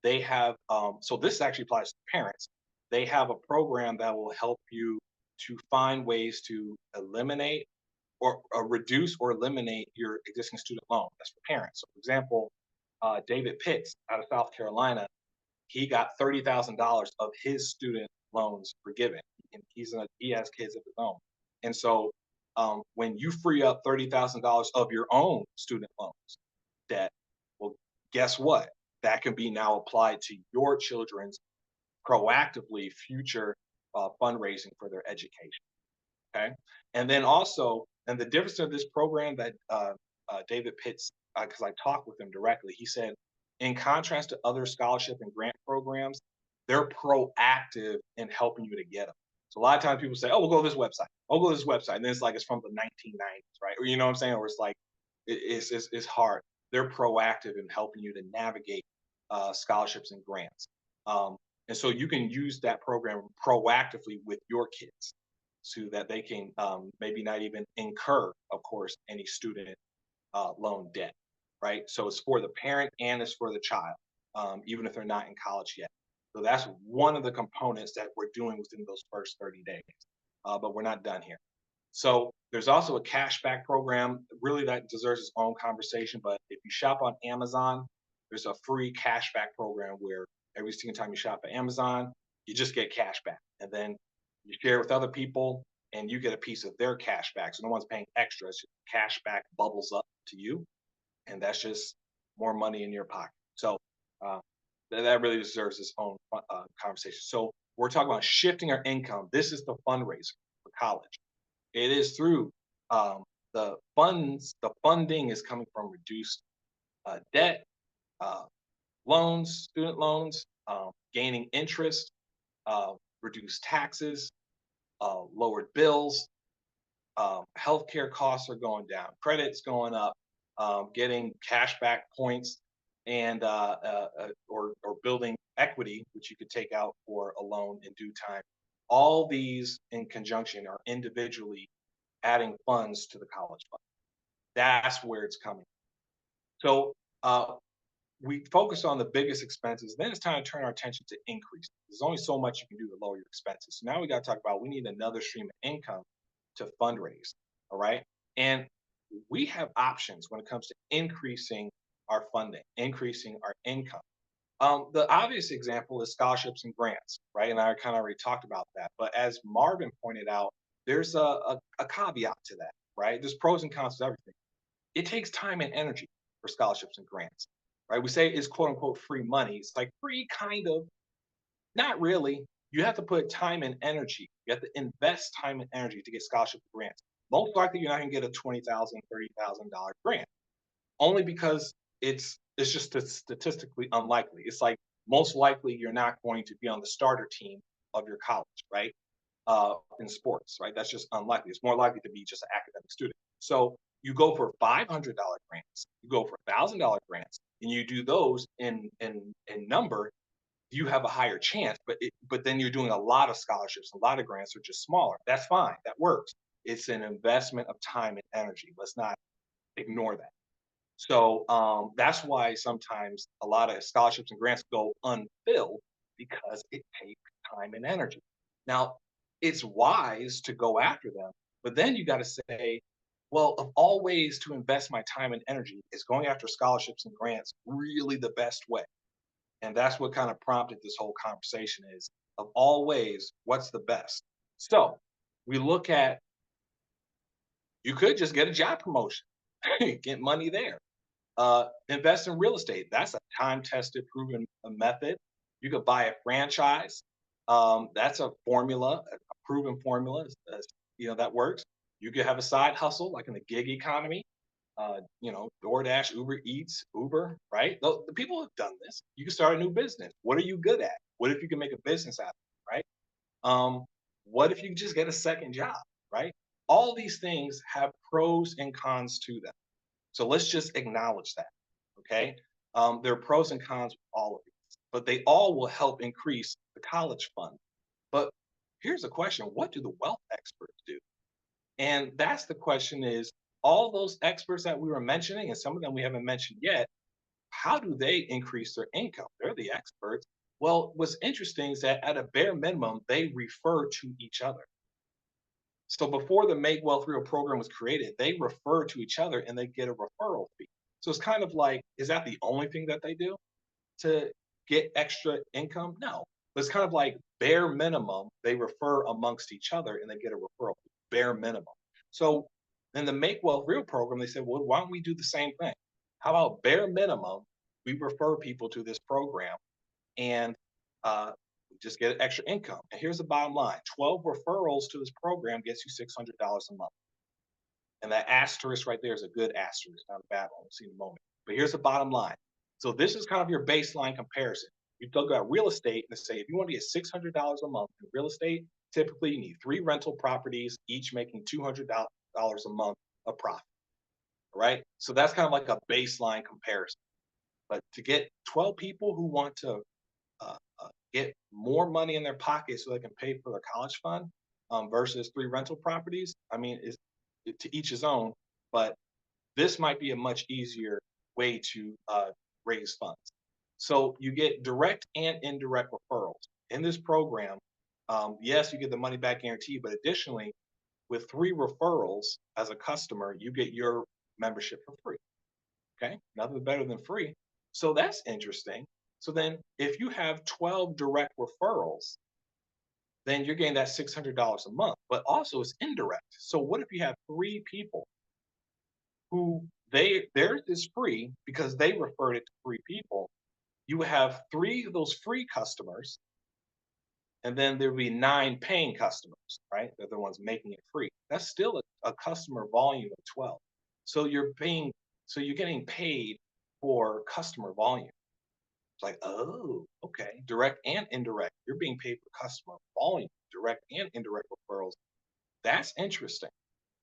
A: They have, so this actually applies to parents. They have a program that will help you to find ways to eliminate or reduce or eliminate your existing student loan. That's for parents. So for example, David Pitts out of South Carolina, he got $30,000 of his student loans forgiven. And he has kids of his own. And so when you free up $30,000 of your own student loans debt, well, guess what? That can be now applied to your children's proactively future fundraising for their education. Okay. And then also, and the difference of this program that David Pitts, because I talked with him directly, he said, in contrast to other scholarship and grant programs, they're proactive in helping you to get them. So a lot of times people say, oh, we'll go to this website. I'll go to this website. And then it's like, it's from the 1990s, right? Or you know what I'm saying? Or it's like, it's hard. They're proactive in helping you to navigate scholarships and grants. And so you can use that program proactively with your kids so that they can maybe not even incur, of course, any student loan debt, right? So it's for the parent and it's for the child, even if they're not in college yet. So that's one of the components that we're doing within those first 30 days, but we're not done here. So there's also a cashback program, really that deserves its own conversation, but if you shop on Amazon, there's a free cashback program where every single time you shop at Amazon, you just get cash back. And then you share it with other people and you get a piece of their cash back. So no one's paying extra. It's just cash back bubbles up to you. And that's just more money in your pocket. So that really deserves its own conversation. So we're talking about shifting our income. This is the fundraiser for college. It is through the funds. The funding is coming from reduced debt, loans, student loans, gaining interest, reduced taxes, lowered bills, healthcare costs are going down, credit's going up, getting cashback points, and or building equity, which you could take out for a loan in due time. All these in conjunction are individually adding funds to the college fund. That's where it's coming. So we focus on the biggest expenses. Then it's time to turn our attention to increase. There's only so much you can do to lower your expenses. So now we got to talk about, we need another stream of income to fundraise. All right. And we have options when it comes to increasing our funding, increasing our income. The obvious example is scholarships and grants, right? And I kind of already talked about that. But as Marvin pointed out, there's a caveat to that. right? There's pros and cons to everything. It takes time and energy for scholarships and grants, right? We say it's quote unquote free money. It's like free kind of, not really. You have to put time and energy. You have to invest time and energy to get scholarship grants. Most likely, you're not going to get a $20,000, $30,000 grant, only because it's just statistically unlikely. It's like most likely you're not going to be on the starter team of your college, right? In sports, right? That's just unlikely. It's more likely to be just an academic student. So you go for $500 grants, you go for $1,000 grants, and you do those in number, you have a higher chance. But then you're doing a lot of scholarships, a lot of grants are just smaller. That's fine. That works. It's an investment of time and energy. Let's not ignore that. So that's why sometimes a lot of scholarships and grants go unfilled because it takes time and energy. Now, it's wise to go after them, but then you got to say, well, of all ways to invest my time and energy, is going after scholarships and grants really the best way? And that's what kind of prompted this whole conversation is, of all ways, what's the best? So we look at, you could just get a job promotion, get money there. Invest in real estate. That's a time-tested, proven method. You could buy a franchise. That's a formula, a proven formula, that works. You could have a side hustle, like in the gig economy. DoorDash, Uber Eats, Uber, right? The people have done this. You can start a new business. What are you good at? What if you can make a business out of it, right? What if you just get a second job, right? All these things have pros and cons to them. So let's just acknowledge that, okay? There are pros and cons with all of these, but they all will help increase the college fund. But here's a question: what do the wealth experts do? And that's the question: is all those experts that we were mentioning, and some of them we haven't mentioned yet, how do they increase their income? They're the experts. Well, what's interesting is that at a bare minimum, they refer to each other. So before the Make Wealth Real program was created, they refer to each other and they get a referral fee. So it's kind of like, is that the only thing that they do to get extra income? No. But it's kind of like bare minimum, they refer amongst each other and they get a referral fee, bare minimum. So in the Make Wealth Real program, they said, well, why don't we do the same thing? How about bare minimum, we refer people to this program and just get extra income. And here's the bottom line: 12 referrals to this program gets you $600 a month. And that asterisk right there is a good asterisk, not a bad one. We'll see in a moment. But here's the bottom line. So this is kind of your baseline comparison. You look at real estate and say, if you want to get $600 a month in real estate, typically you need 3 rental properties, each making $200 a month of profit. Right? So that's kind of like a baseline comparison. But to get 12 people who want to get more money in their pocket so they can pay for their college fund versus 3 rental properties, I mean, to each his own, but this might be a much easier way to raise funds. So you get direct and indirect referrals. In this program, yes, you get the money back guarantee, but additionally, with 3 referrals as a customer, you get your membership for free. Okay, nothing better than free. So that's interesting. So then if you have 12 direct referrals, then you're getting that $600 a month, but also it's indirect. So what if you have 3 people who theirs is free because they referred it to 3 people? You have 3 of those free customers, and then there'll be 9 paying customers, right? They're the ones making it free. That's still a customer volume of 12. So you're getting paid for customer volume. It's like, oh, okay, direct and indirect. You're being paid for customer volume, direct and indirect referrals. That's interesting.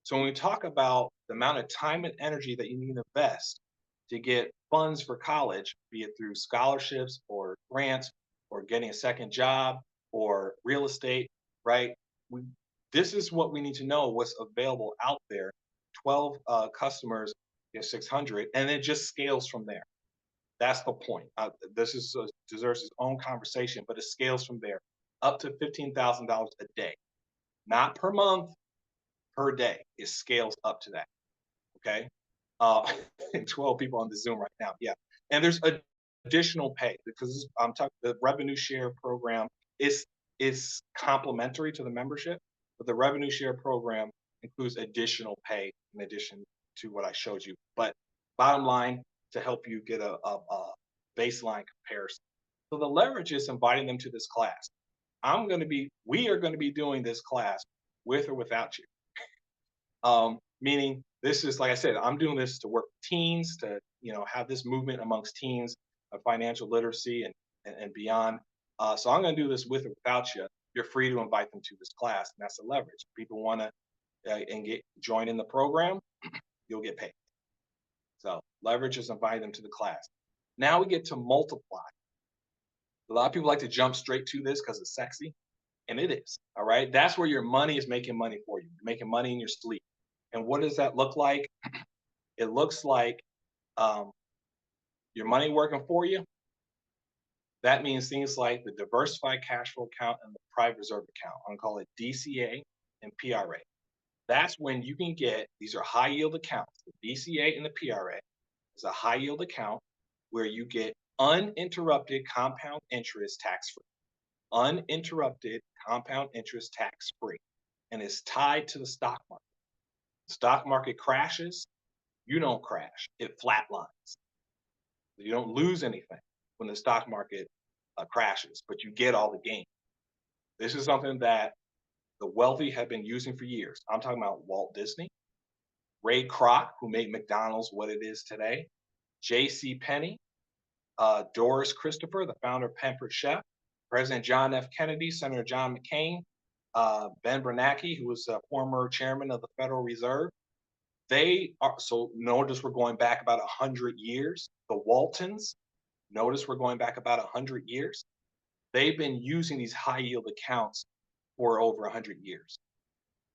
A: So when we talk about the amount of time and energy that you need to invest to get funds for college, be it through scholarships or grants or getting a second job or real estate, right? This is what we need to know, what's available out there. 12 customers get 600, and it just scales from there. That's the point. This deserves its own conversation, but it scales from there up to $15,000 a day, not per month, per day. It scales up to that. Okay, 12 people on the Zoom right now. Yeah, and there's additional pay because I'm talking. The revenue share program is complementary to the membership, but the revenue share program includes additional pay in addition to what I showed you. But bottom line, to help you get a baseline comparison. So the leverage is inviting them to this class. We are going to be doing this class with or without you. Meaning this is, like I said, I'm doing this to work with teens, to, have this movement amongst teens of financial literacy and beyond. So I'm going to do this with or without you. You're free to invite them to this class, and that's the leverage. If people want to join in the program, you'll get paid. So leverage is inviting them to the class. Now we get to multiply. A lot of people like to jump straight to this because it's sexy, and it is. All right, that's where your money is making money for you. You're making money in your sleep. And what does that look like? It looks like your money working for you. That means things like the diversified cash flow account and the private reserve account. I'm gonna call it DCA and PRA. That's when you can get, these are high yield accounts. The DCA and the PRA is a high yield account where you get uninterrupted compound interest tax-free. Uninterrupted compound interest tax-free. And it's tied to the stock market. The stock market crashes, you don't crash, it flatlines. You don't lose anything when the stock market crashes, but you get all the gain. This is something that the wealthy have been using for years. I'm talking about Walt Disney, Ray Kroc, who made McDonald's what it is today, J.C. Penney, Doris Christopher, the founder of Pampered Chef, President John F. Kennedy, Senator John McCain, Ben Bernanke, who was a former chairman of the Federal Reserve. They are, so notice we're going back about 100 years. The Waltons, notice we're going back about 100 years. They've been using these high yield accounts for over 100 years.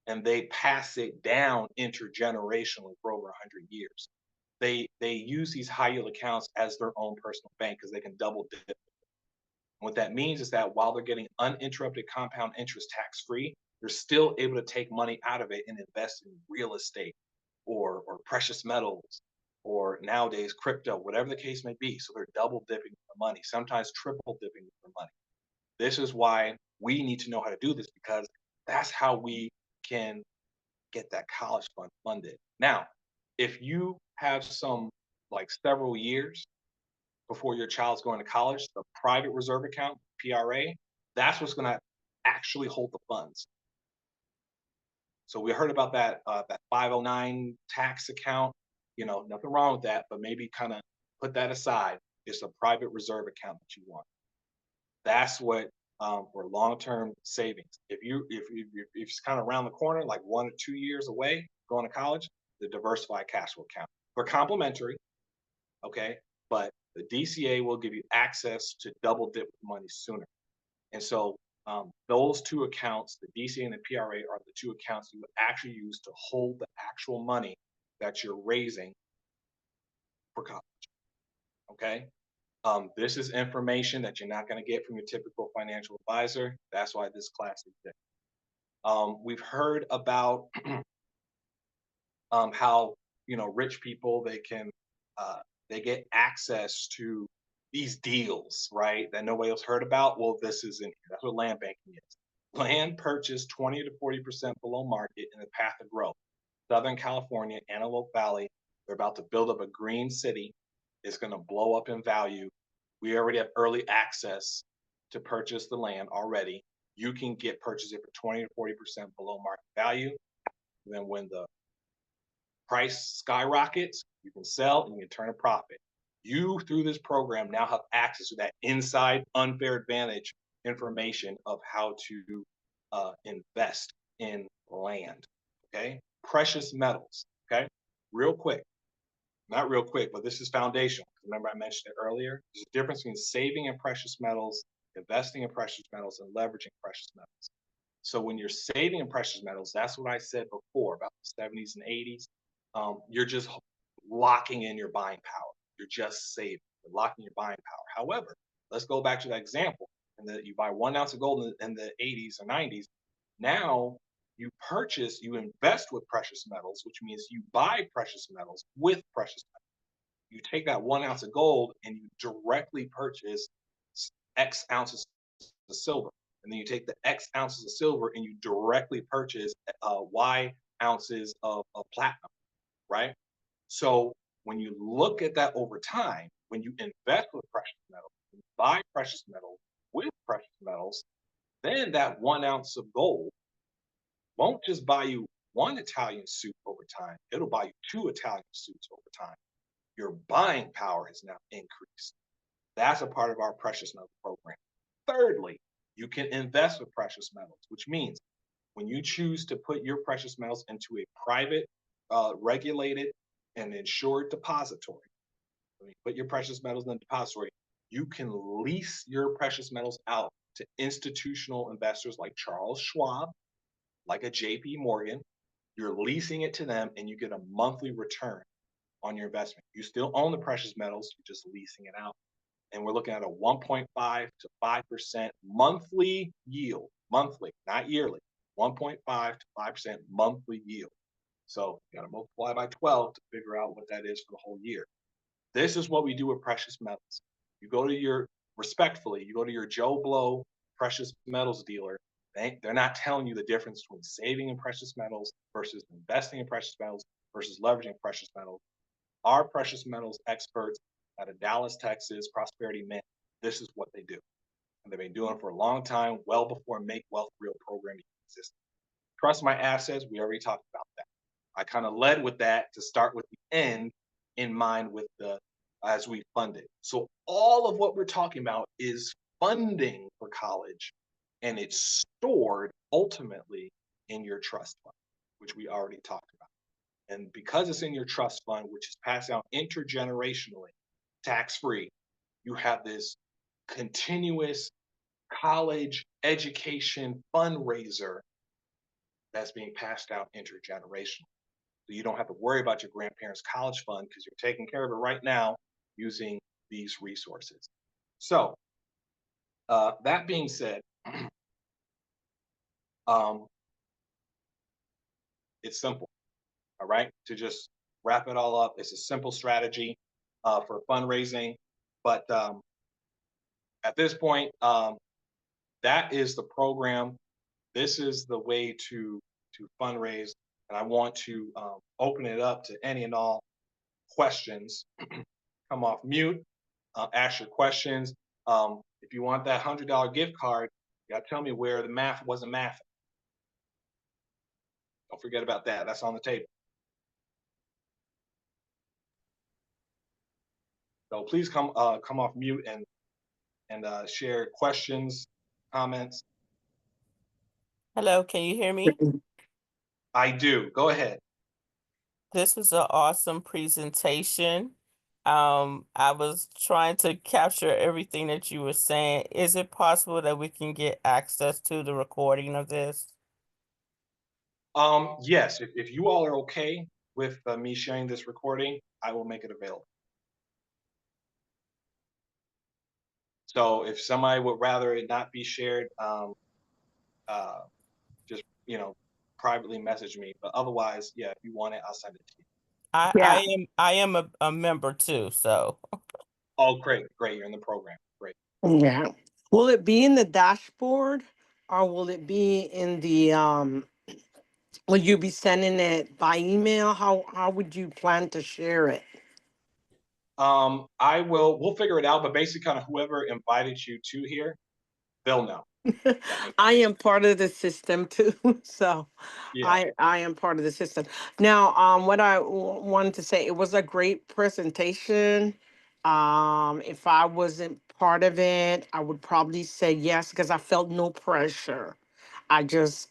A: And they pass it down intergenerationally for over 100 years. They use these high yield accounts as their own personal bank because they can double dip. What that means is that while they're getting uninterrupted compound interest tax free, they're still able to take money out of it and invest in real estate or precious metals or nowadays crypto, whatever the case may be. So they're double dipping the money, sometimes triple dipping the money. This is why we need to know how to do this, because that's how we can get that college fund funded. Now, if you have several years before your child's going to college, the private reserve account, PRA, that's what's going to actually hold the funds. So we heard about that 509 tax account, nothing wrong with that, but maybe kind of put that aside. It's a private reserve account that you want. That's what for long-term savings. If it's kind of around the corner, like 1 or 2 years away, going to college, the diversified cash flow account. They're complementary, okay, but the DCA will give you access to double dip money sooner. And so those two accounts, the DCA and the PRA, are the two accounts you would actually use to hold the actual money that you're raising for college. Okay. This is information that you're not going to get from your typical financial advisor. That's why this class is there. We've heard about how rich people, they get access to these deals, right, that nobody else heard about. Well, this is in here. That's what land banking is. Land purchased 20 to 40% below market in the path of growth. Southern California, Antelope Valley, they're about to build up a green city. It's going to blow up in value. We already have early access to purchase the land already. You can purchase it for 20 to 40% below market value. And then when the price skyrockets, you can sell and you can turn a profit. You, through this program, now have access to that inside unfair advantage information of how to invest in land, okay? Precious metals, okay? Real quick, not real quick, but this is foundational. Remember I mentioned it earlier? There's a difference between saving in precious metals, investing in precious metals, and leveraging precious metals. So when you're saving in precious metals, that's what I said before about the 70s and 80s. You're just locking in your buying power. You're just saving. You're locking your buying power. However, let's go back to that example. And that you buy 1 ounce of gold in the 80s or 90s. Now you invest with precious metals, which means you buy precious metals with precious metals. You take that 1 ounce of gold and you directly purchase X ounces of silver. And then you take the X ounces of silver and you directly purchase Y ounces of platinum, right? So when you look at that over time, when you invest with precious metals, you buy precious metals with precious metals, then that 1 ounce of gold won't just buy you one Italian suit over time, it'll buy you 2 Italian suits over time. Your buying power has now increased. That's a part of our precious metal program. Thirdly, you can invest with precious metals, which means when you choose to put your precious metals into a private, regulated, and insured depository, when you put your precious metals in the depository, you can lease your precious metals out to institutional investors like Charles Schwab, like a JP Morgan. You're leasing it to them and you get a monthly return on your investment. You still own the precious metals, you're just leasing it out. And we're looking at a 1.5 to 5% monthly yield, monthly, not yearly, 1.5 to 5% monthly yield. So you got to multiply by 12 to figure out what that is for the whole year. This is what we do with precious metals. You go to your, respectfully, you go to your Joe Blow precious metals dealer. They're not telling you the difference between saving in precious metals versus investing in precious metals versus leveraging precious metals. Our precious metals experts out of Dallas, Texas, Prosperity Mint, this is what they do. And they've been doing it for a long time, well before Make Wealth Real program existed. Trust My Assets, we already talked about that. I kind of led with that to start with the end in mind with the, as we fund it. So all of what we're talking about is funding for college, and it's stored ultimately in your trust fund, which we already talked about. And because it's in your trust fund, which is passed out intergenerationally, tax-free, you have this continuous college education fundraiser that's being passed out intergenerationally. So you don't have to worry about your grandparents' college fund because you're taking care of it right now using these resources. So that being said, it's simple, all right? To just wrap it all up, it's a simple strategy for fundraising. But at this point, that is the program. This is the way to fundraise. And I want to open it up to any and all questions. Come off mute, ask your questions. If you want that $100 gift card, you gotta tell me where the math wasn't mathing. Don't forget about that. That's on the table. So please come off mute and share questions, comments.
F: Hello, can you hear me?
A: I do. Go ahead.
F: This was an awesome presentation. I was trying to capture everything that you were saying. Is it possible that we can get access to the recording of this?
A: Yes, if you all are okay with me sharing this recording, I will make it available. So if somebody would rather it not be shared, just, privately message me. But otherwise, yeah, if you want it, I'll send it to you.
F: I am a member too, so.
A: Oh, great. You're in the program. Great.
B: Yeah. Will it be in the dashboard or will it be in the will you be sending it by email? How would you plan to share it?
A: We'll figure it out, but basically kind of whoever invited you to here, they'll know.
B: I am part of the system too, so
A: Yeah.
B: I am part of the system. Now, what I wanted to say, it was a great presentation. If I wasn't part of it, I would probably say yes because I felt no pressure. I just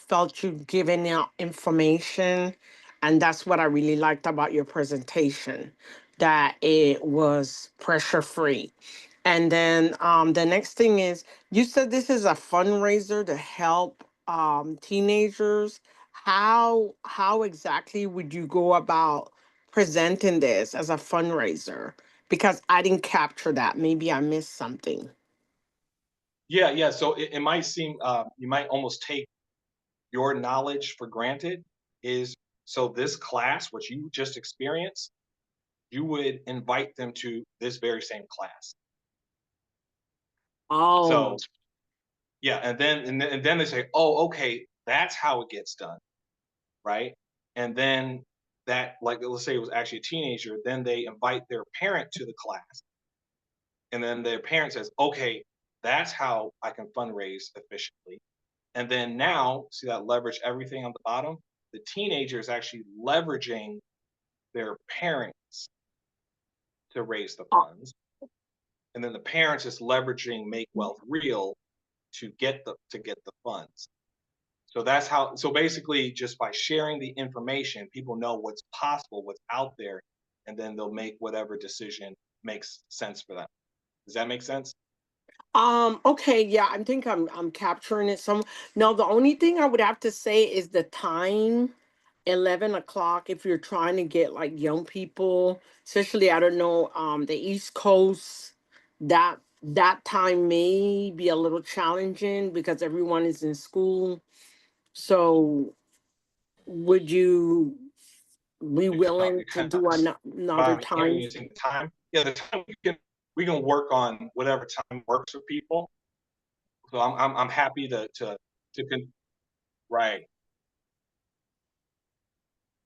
B: felt you giving out information, and that's what I really liked about your presentation, that it was pressure free. And then the next thing is, you said this is a fundraiser to help teenagers. How exactly would you go about presenting this as a fundraiser? Because I didn't capture that. Maybe I missed something.
A: Yeah. So it might seem you might almost take your knowledge for granted. So this class, what you just experienced, you would invite them to this very same class.
B: Oh,
A: So yeah, and then they say, oh, okay, that's how it gets done, right? And then that, like, let's say it was actually a teenager, then they invite their parent to the class. And then their parent says, okay, that's how I can fundraise efficiently. And then now, see that leverage everything on the bottom? The teenager is actually leveraging their parents to raise the funds. And then the parents is leveraging Make Wealth Real to get the funds. So that's how, so basically just by sharing the information, people know what's possible, what's out there, and then they'll make whatever decision makes sense for them. Does that make sense?
B: Okay, yeah, I think I'm capturing it some. No, the only thing I would have to say is the time, 11 o'clock, if you're trying to get like young people, especially I don't know, the East Coast, that time may be a little challenging because everyone is in school. So would you be willing
A: It
B: to
A: kind of,
B: do another
A: I'm hearing
B: time?
A: you saying the time. Yeah, the time we can work on whatever time works for people. So I'm happy right.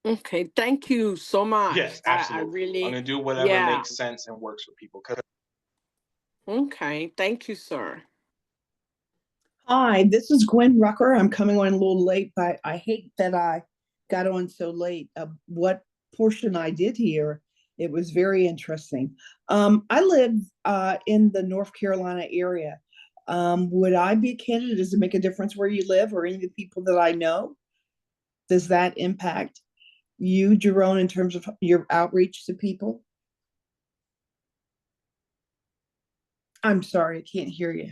B: Okay, thank you so much.
A: Yes,
B: I
A: absolutely. I'm
B: really,
A: gonna do whatever
B: yeah.
A: makes sense and works for people. 'Cause
B: Okay, thank you, sir.
G: Hi, this is Gwen Rucker. I'm coming on a little late, but I hate that I got on so late. What portion I did here, it was very interesting. I live in the North Carolina area. Would I be a candidate? Does it make a difference where you live or any of the people that I know? Does that impact you, Jerome, in terms of your outreach to people? I'm sorry, I can't hear you.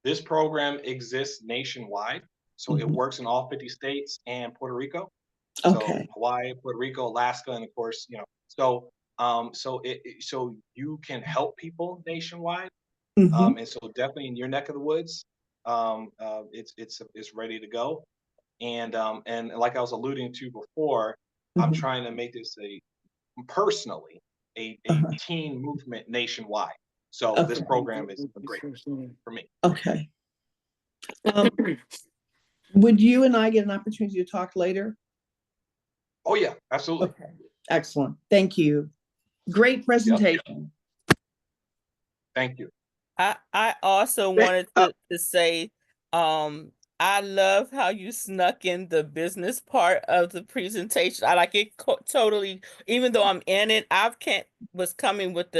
A: this program exists nationwide, so it
G: Mhm.
A: works in all 50 states and Puerto Rico. So
G: Okay.
A: Hawaii, Puerto Rico, Alaska, and of course, so you can help people nationwide.
G: Mhm.
A: And so definitely in your neck of the woods, it's ready to go. And like I was alluding to before, I'm
G: Mhm.
A: trying to make this personally a
G: Uh-huh.
A: teen movement nationwide. So this
G: Okay.
A: program is great for me.
G: Okay. Um, would you and I get an opportunity to talk later?
A: Oh yeah, absolutely.
G: Okay. Excellent. Thank you. Great presentation.
A: Thank you.
F: I also wanted to say, I love how you snuck in the business part of the presentation. I like it totally, even though I'm in it, was coming with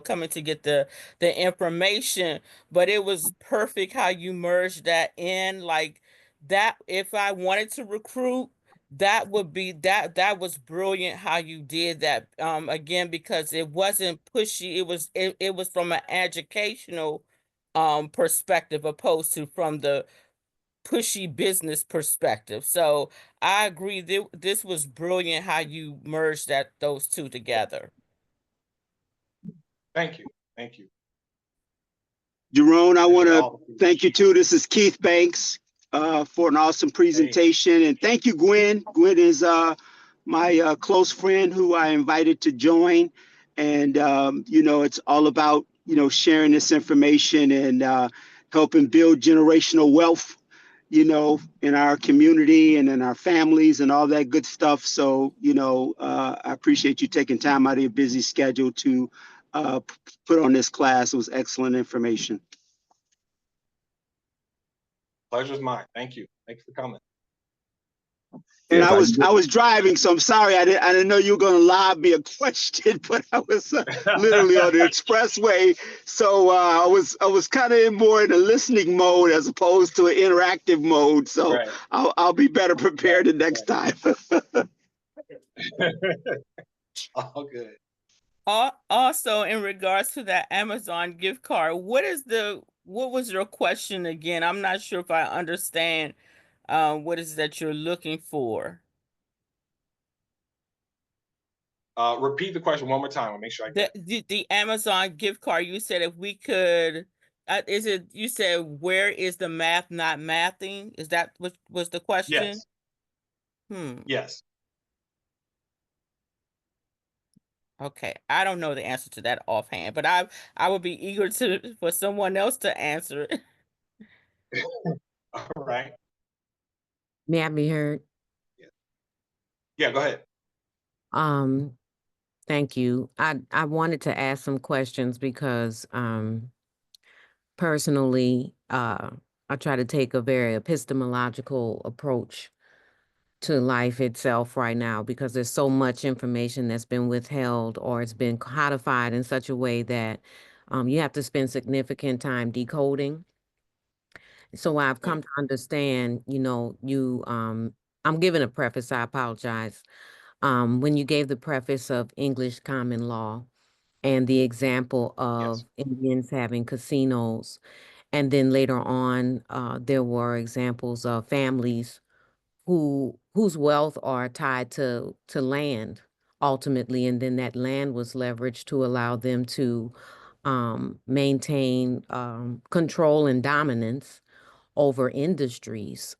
F: coming to get the information, but it was perfect how you merged that in, like that. If I wanted to recruit, that would be that was brilliant how you did that. Again, because it wasn't pushy, it was from an educational perspective opposed to from the pushy business perspective. So I agree, this was brilliant how you merged those two together.
A: Thank you. Thank you.
D: Jerome, I want to
A: All
D: thank you too. This is Keith Banks for an awesome presentation. And thank you, Gwen. Gwen is my close friend who I invited to join. And, it's all about, sharing this information and helping build generational wealth, in our community and in our families and all that good stuff. So, I appreciate you taking time out of your busy schedule to put on this class. It was excellent information.
A: Pleasure's mine. Thank you. Thanks for coming.
D: And
C: If I can
D: I was driving, so I'm sorry. I didn't know you were going to lob me a question, but I was literally on the expressway, so I was kind of more in a listening mode as opposed to an interactive mode. So
A: Right.
D: I'll be better prepared the next time.
A: All good.
F: Also, in regards to that Amazon gift card, what was your question again? I'm not sure if I understand what is that you're looking for.
A: Repeat the question one more time. I'll make sure I get it.
F: The Amazon gift card, you said if we could, you said, where is the math not mathing? Is that what was the question?
A: Yes. Yes.
F: Okay, I don't know the answer to that offhand, but I would be eager for someone else to answer it.
A: All right.
H: May I be heard?
A: Yeah, go ahead.
H: Um, Thank you. I wanted to ask some questions because personally, I try to take a very epistemological approach to life itself right now because there's so much information that's been withheld or it's been codified in such a way that you have to spend significant time decoding. So I've come to understand, I'm giving a preface, I apologize. When you gave the preface of English common law and the example
A: Yes.
H: of Indians having casinos, and then later on, there were examples of families whose wealth are tied to land ultimately, and then that land was leveraged to allow them to maintain control and dominance over industries.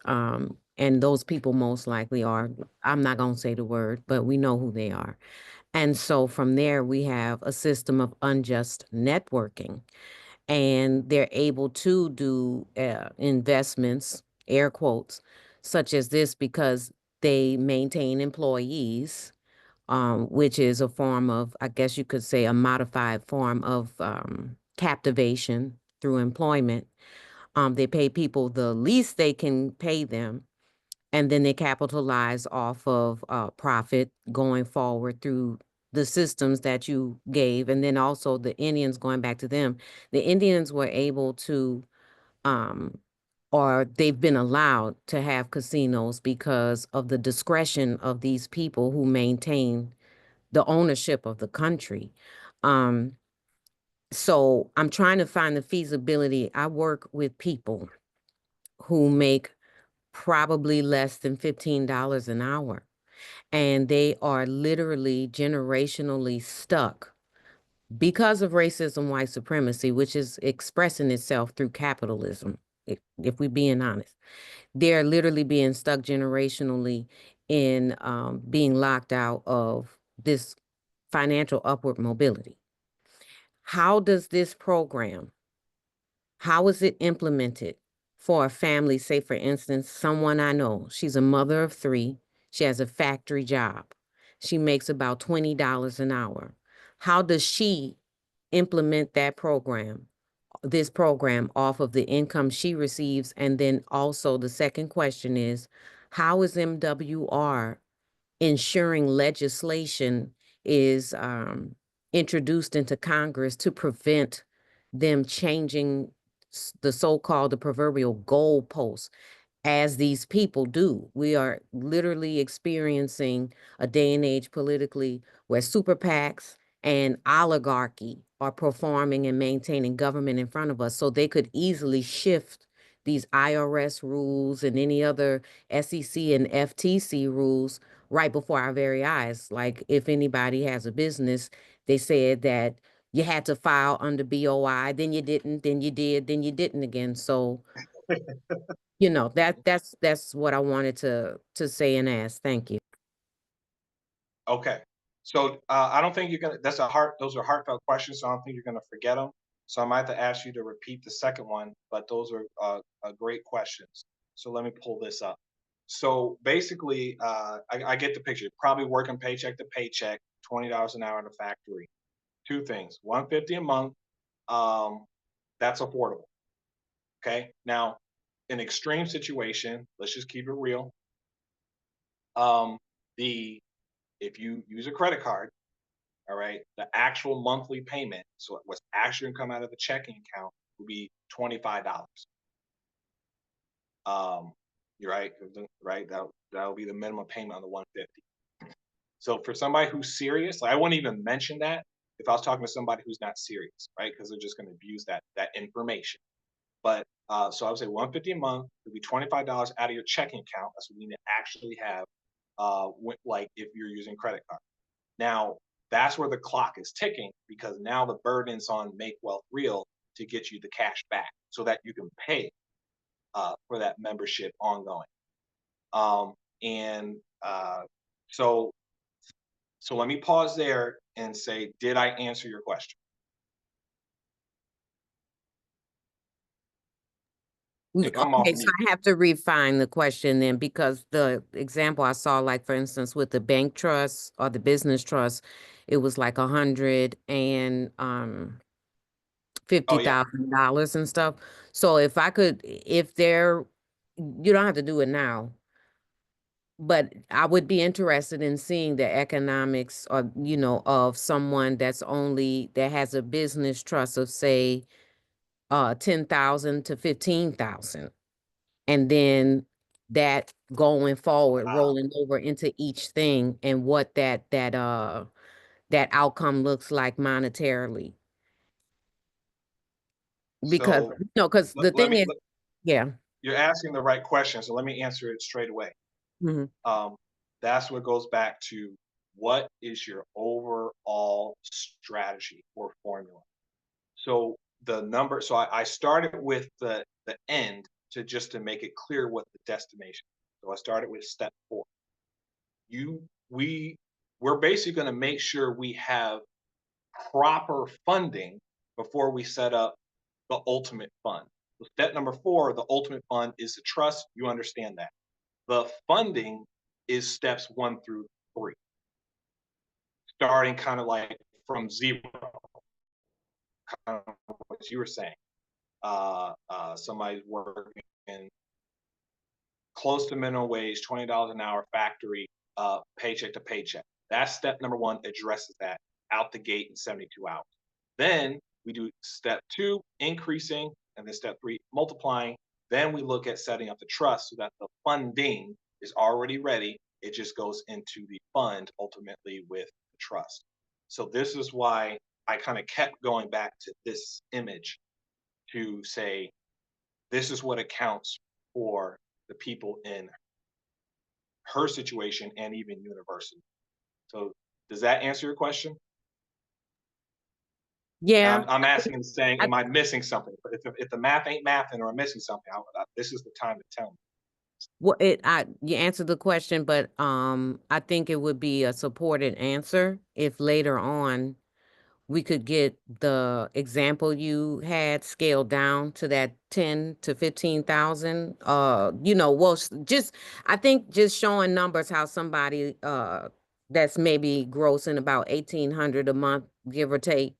H: And those people most likely are, I'm not going to say the word, but we know who they are. And so from there, we have a system of unjust networking, and they're able to do investments, air quotes, such as this because they maintain employees, which is a form of, I guess you could say, a modified form of captivation through employment. They pay people the least they can pay them, and then they capitalize off of profit going forward through the systems that you gave. And then also the Indians, going back to them, the Indians were able to, or they've been allowed to have casinos because of the discretion of these people who maintain the ownership of the country. Um, so I'm trying to find the feasibility. I work with people who make probably less than $15 an hour. And they are literally generationally stuck because of racism, white supremacy, which is expressing itself through capitalism, if we're being honest. They're literally being stuck generationally in being locked out of this financial upward mobility. How does this program, how is it implemented for a family? Say, for instance, someone I know, she's a mother of 3. She has a factory job. She makes about $20 an hour. How does she implement this program off of the income she receives? And then also the second question is, how is MWR ensuring legislation is introduced into Congress to prevent them changing the so-called, the proverbial goalposts, as these people do? We are literally experiencing a day and age politically where super PACs and oligarchy are performing and maintaining government in front of us, so they could easily shift these IRS rules and any other SEC and FTC rules right before our very eyes. Like, if anybody has a business, they said that you had to file under BOI, then you didn't, then you did, then you didn't again. So, that's what I wanted to say and ask. Thank you.
A: Okay. So I don't think you're gonna. Those are heartfelt questions. So I don't think you're gonna forget them. So I might have to ask you to repeat the second one. But those are great questions. So let me pull this up. So basically, I get the picture. Probably working paycheck to paycheck, $20 an hour in a factory. Two things: 150 a month. That's affordable. Okay. Now, an extreme situation. Let's just keep it real. The If you use a credit card, all right, the actual monthly payment, so what's actually gonna come out of the checking account, will be $25. You're right, right. That'll be the minimum payment on the 150. So for somebody who's serious, like, I wouldn't even mention that if I was talking to somebody who's not serious, right? Because they're just going to abuse that information. But so I would say 150 a month would be $25 out of your checking account. That's what you need to actually have, like if you're using credit card. Now that's where the clock is ticking, because now the burden's on Make Wealth Real to get you the cash back so that you can pay for that membership ongoing. And so let me pause there and say, did I answer your question? and come off
H: Okay, so
A: mute.
H: I have to refine the question then, because the example I saw, like for instance, with the bank trust or the business trust, it was like
A: Oh, yeah.
H: $50,000 and stuff. So if I could, if there, you don't have to do it now, but I would be interested in seeing the economics or, of someone that has a business trust of say 10,000 to 15,000. And then that going forward,
A: Wow.
H: rolling over into each thing and what that outcome looks like monetarily. Because,
A: So
H: because the
A: let
H: thing
A: me,
H: is, yeah.
A: you're asking the right question, so let me answer it straight away.
H: Mhm.
A: That's what goes back to what is your overall strategy or formula. So I started with the end to make it clear what the destination. So I started with step 4. We're basically going to make sure we have proper funding before we set up the ultimate fund. So step number 4, the ultimate fund is the trust. You understand that. The funding is steps 1 through 3, starting kind of like from zero, kind of what you were saying. Somebody's working close to minimum wage, $20 an hour, factory, paycheck to paycheck. That's step number 1, addresses that out the gate in 72 hours. Then we do step 2, increasing, and then step 3, multiplying. Then we look at setting up the trust so that the funding is already ready. It just goes into the fund ultimately with the trust. So this is why I kind of kept going back to this image to say, this is what accounts for the people in her situation and even university. So does that answer your question?
H: Yeah.
A: I'm asking, saying,
H: I-
A: am I missing something? But if the math ain't mathing or I'm missing something, this is the time to tell me.
H: Well, you answered the question, but I think it would be a supported answer if later on we could get the example you had scaled down to that 10 to 15,000. I think just showing numbers how somebody that's maybe grossing about 1,800 a month, give or take.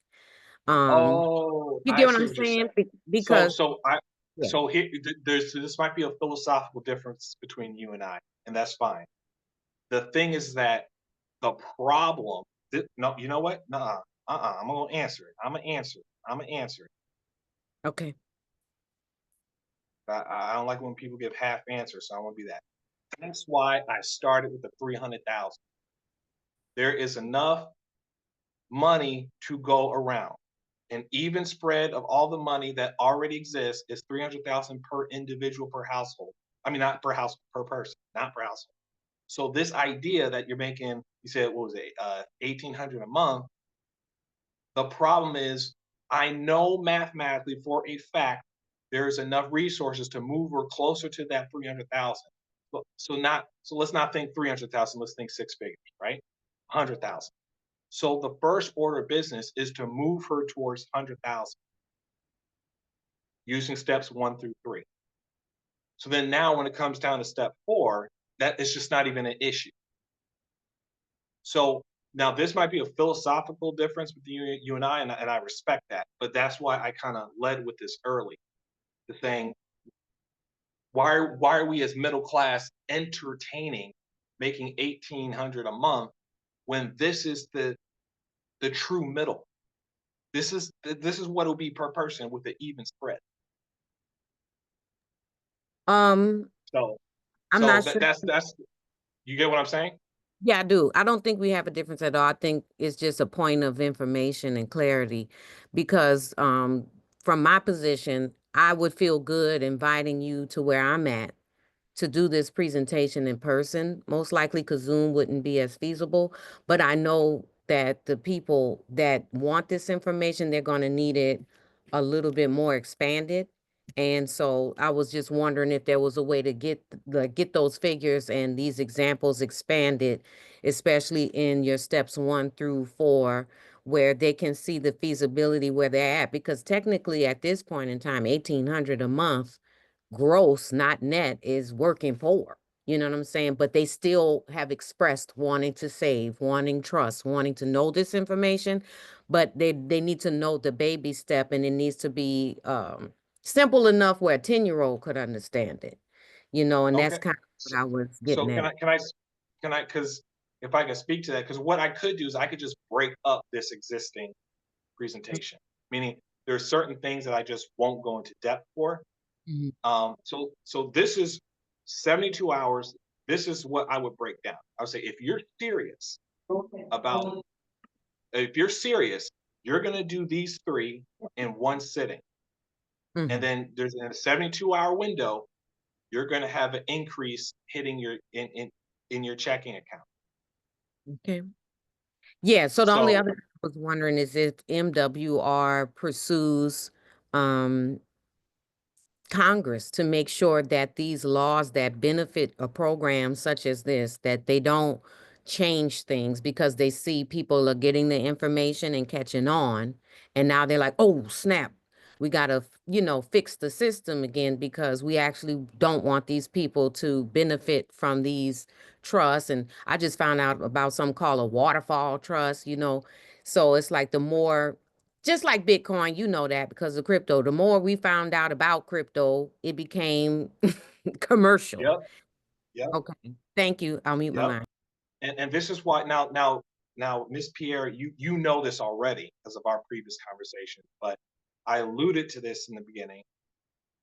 A: Oh,
H: You
A: I
H: get what
A: see
H: I'm
A: what you're
H: saying?
A: saying.
H: Because yeah.
A: So here, this might be a philosophical difference between you and I, and that's fine. The thing is that the problem, no, you know what? Nuh-uh, I'm gonna answer it. I'm gonna answer it.
H: Okay.
A: I don't like when people give half answers, so I won't be that. That's why I started with the 300,000. There is enough money to go around. An even spread of all the money that already exists is 300,000 per individual per household. I mean, not per house, per person, not per household. So this idea that you're making, you said, what was it, 1,800 a month? The problem is, I know mathematically for a fact there's enough resources to move her closer to that 300,000. So let's not think 300,000. Let's think 6 figures, right? 100,000. So the first order of business is to move her towards 100,000 using steps 1 through 3. So then now when it comes down to step 4, that is just not even an issue. So now this might be a philosophical difference with you and I respect that. But that's why I kind of led with this early, the saying, why are we as middle class entertaining making 1,800 a month when this is the true middle? This is what it'll be per person with the even spread. So
H: I'm not sure.
A: that's you get what I'm saying?
H: Yeah, I do. I don't think we have a difference at all. I think it's just a point of information and clarity because from my position, I would feel good inviting you to where I'm at to do this presentation in person, most likely because Zoom wouldn't be as feasible. But I know that the people that want this information, they're going to need it a little bit more expanded. And so I was just wondering if there was a way to get those figures and these examples expanded, especially in your steps 1 through 4, where they can see the feasibility where they're at. Because technically at this point in time, 1,800 a month gross, not net, is working for. You know what I'm saying? But they still have expressed wanting to save, wanting trust, wanting to know this information, but they need to know the baby step, and it needs to be simple enough where a 10-year-old could understand it. You know, and that's
A: Okay.
H: kind of what I was
A: So
H: getting at.
A: because if I can speak to that, because what I could do is I could just break up this existing presentation, meaning there's certain things that I just won't go into depth for.
H: Mhm.
A: So this is 72 hours. This is what I would break down. I would say, if you're serious about, if you're serious, you're going to do these 3 in one sitting.
H: Mhm.
A: And then there's in a 72-hour window, you're going to have an increase hitting your in your checking account.
H: Okay. Yeah, so the only
A: So
H: other thing I was wondering is if MWR pursues Congress to make sure that these laws that benefit a program such as this, that they don't change things because they see people are getting the information and catching on. And now they're like, oh, snap, we got to, fix the system again because we actually don't want these people to benefit from these trusts. And I just found out about something called a waterfall trust, So it's like the more, just like Bitcoin, you know that because of crypto. The more we found out about crypto, it became commercial.
A: Yep.
H: Okay. Thank you. I'll mute my
A: Yep.
H: line.
A: And this is why now, Miss Pierre, you know this already because of our previous conversation, but I alluded to this in the beginning.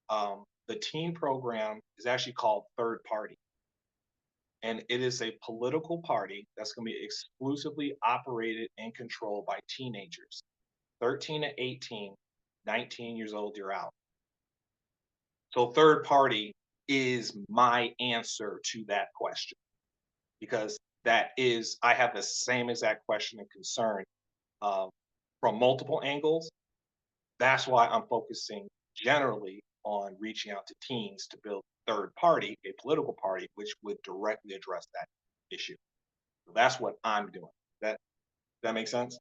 A: The teen program is actually called Third Party, and it is a political party that's going to be exclusively operated and controlled by teenagers, 13 to 18, 19 years old, you're out. So Third Party is my answer to that question, because I have the same exact question and concern from multiple angles. That's why I'm focusing generally on reaching out to teens to build Third Party, a political party, which would directly address that issue. So that's what I'm doing. That makes sense?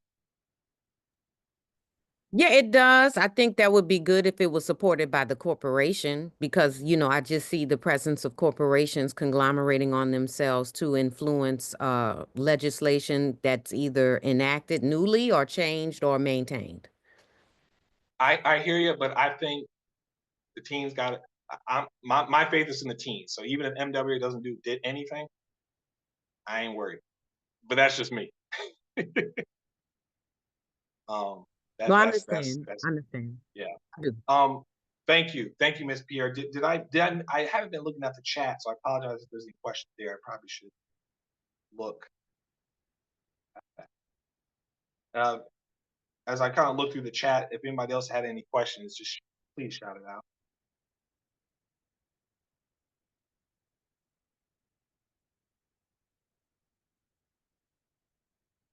H: Yeah, it does. I think that would be good if it was supported by the corporation because, I just see the presence of corporations conglomerating on themselves to influence legislation that's either enacted newly or changed or maintained.
A: I hear you, but I think the teens got it. My faith is in the teens. So even if MW did anything, I ain't worried. But that's just me.
H: No, I understand.
A: That's
H: I understand.
A: yeah.
H: I do.
A: Thank you, Miss Pierre. I haven't been looking at the chat, so I apologize if there's any questions there. I probably should look at that. As I kind of look through the chat, if anybody else had any questions, just please shout it out.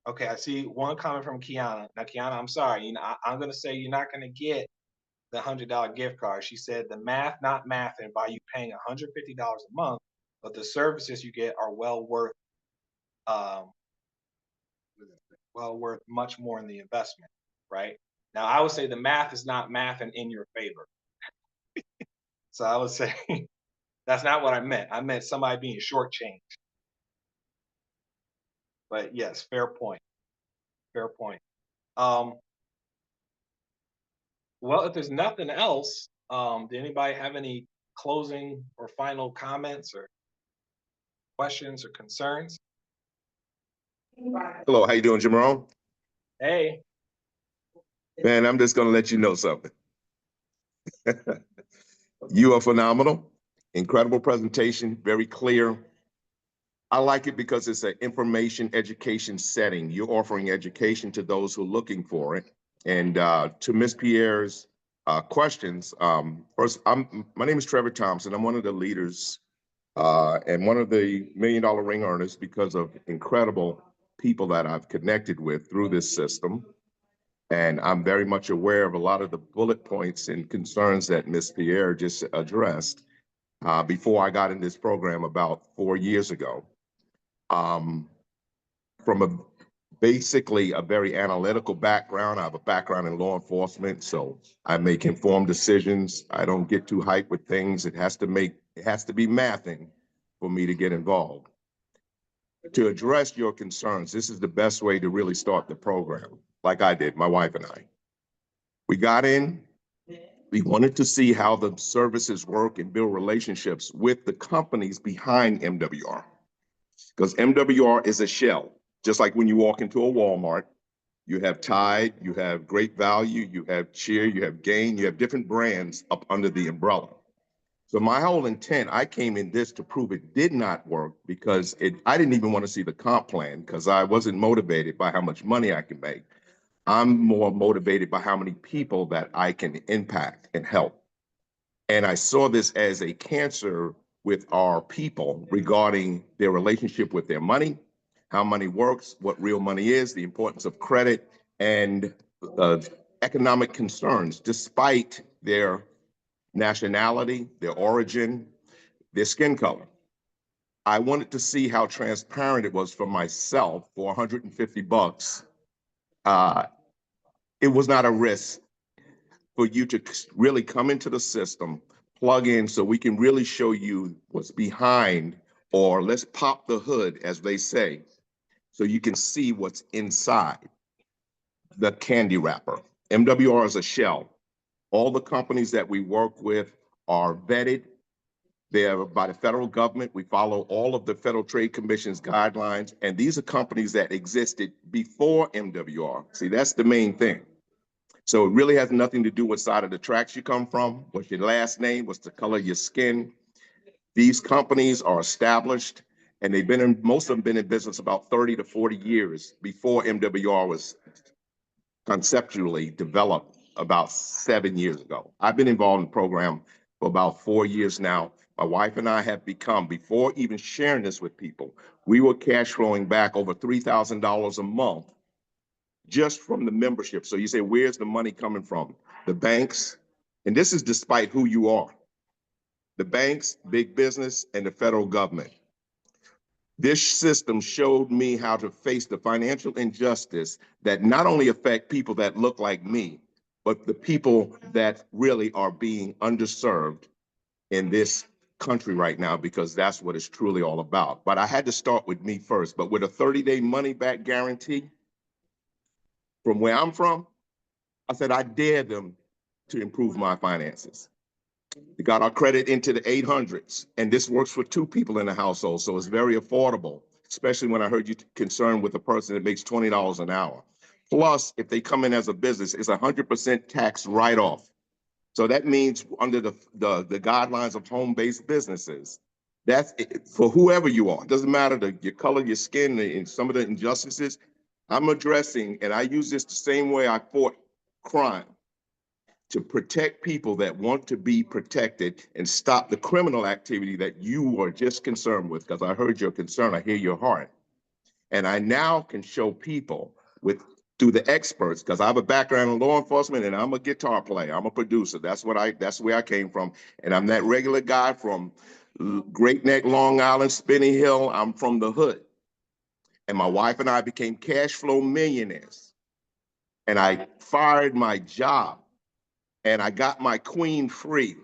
A: Okay, I see one comment from Kiana. Now, Kiana, I'm sorry. I'm gonna say you're not gonna get the $100 gift card. She said the math, not math, and by you paying $150 a month, but the services you get are well worth much more in the investment, right? Now, I would say the math is not math and in your favor. So I would say that's not what I meant. I meant somebody being shortchanged. But yes, fair point. Fair point. Well, if there's nothing else, did anybody have any closing or final comments or questions or concerns?
I: Hello, how you doing, Jamarone?
A: Hey.
I: Man, I'm just gonna let you know something. You are phenomenal. Incredible presentation, very clear. I like it because it's an information education setting. You're offering education to those who are looking for it. And to Ms. Pierre's questions, first, my name is Trevor Thompson. I'm one of the leaders and one of the $1 Million Ring earners because of incredible people that I've connected with through this system. And I'm very much aware of a lot of the bullet points and concerns that Ms. Pierre just addressed before I got in this program about 4 years ago. From a basically a very analytical background. I have a background in law enforcement, so I make informed decisions. I don't get too hyped with things. It has to be mathing for me to get involved. To address your concerns, this is the best way to really start the program, like I did, my wife and I. We got in, we wanted to see how the services work and build relationships with the companies behind MWR. Because MWR is a shell. Just like when you walk into a Walmart, you have Tide, you have Great Value, you have Cheer, you have Gain, you have different brands up under the umbrella. So my whole intent, I came in this to prove it did not work because I didn't even want to see the comp plan because I wasn't motivated by how much money I can make. I'm more motivated by how many people that I can impact and help. And I saw this as a cancer with our people regarding their relationship with their money, how money works, what real money is, the importance of credit, and economic concerns, despite their nationality, their origin, their skin color. I wanted to see how transparent it was for myself for $150. It was not a risk for you to really come into the system, plug in so we can really show you what's behind, or let's pop the hood, as they say, so you can see what's inside the candy wrapper. MWR is a shell. All the companies that we work with are vetted. They're by the federal government. We follow all of the Federal Trade Commission's guidelines, and these are companies that existed before MWR. See, that's the main thing. So it really has nothing to do with side of the tracks you come from, what's your last name, what's the color of your skin. These companies are established, and most of them been in business about 30 to 40 years before MWR was conceptually developed about 7 years ago. I've been involved in the program for about 4 years now. My wife and I have become, before even sharing this with people, we were cash flowing back over $3,000 a month just from the membership. So you say, where's the money coming from? The banks, and this is despite who you are. The banks, big business, and the federal government. This system showed me how to face the financial injustice that not only affect people that look like me, but the people that really are being underserved in this country right now, because that's what it's truly all about. But I had to start with me first. But with a 30-day money-back guarantee, from where I'm from, I said, I dare them to improve my finances. We got our credit into the 800s, and this works for 2 people in the household, so it's very affordable, especially when I heard you concerned with a person that makes $20 an hour. Plus, if they come in as a business, it's 100% tax write-off. So that means under the guidelines of home-based businesses, that's for whoever you are. It doesn't matter your color, your skin, and some of the injustices. I'm addressing, and I use this the same way I fought crime, to protect people that want to be protected and stop the criminal activity that you are just concerned with, because I heard your concern, I hear your heart. And I now can show people through the experts, because I have a background in law enforcement and I'm a guitar player, I'm a producer. That's where I came from. And I'm that regular guy from Great Neck, Long Island, Spinney Hill. I'm from the hood. And my wife and I became cash flow millionaires. And I fired my job. And I got my queen free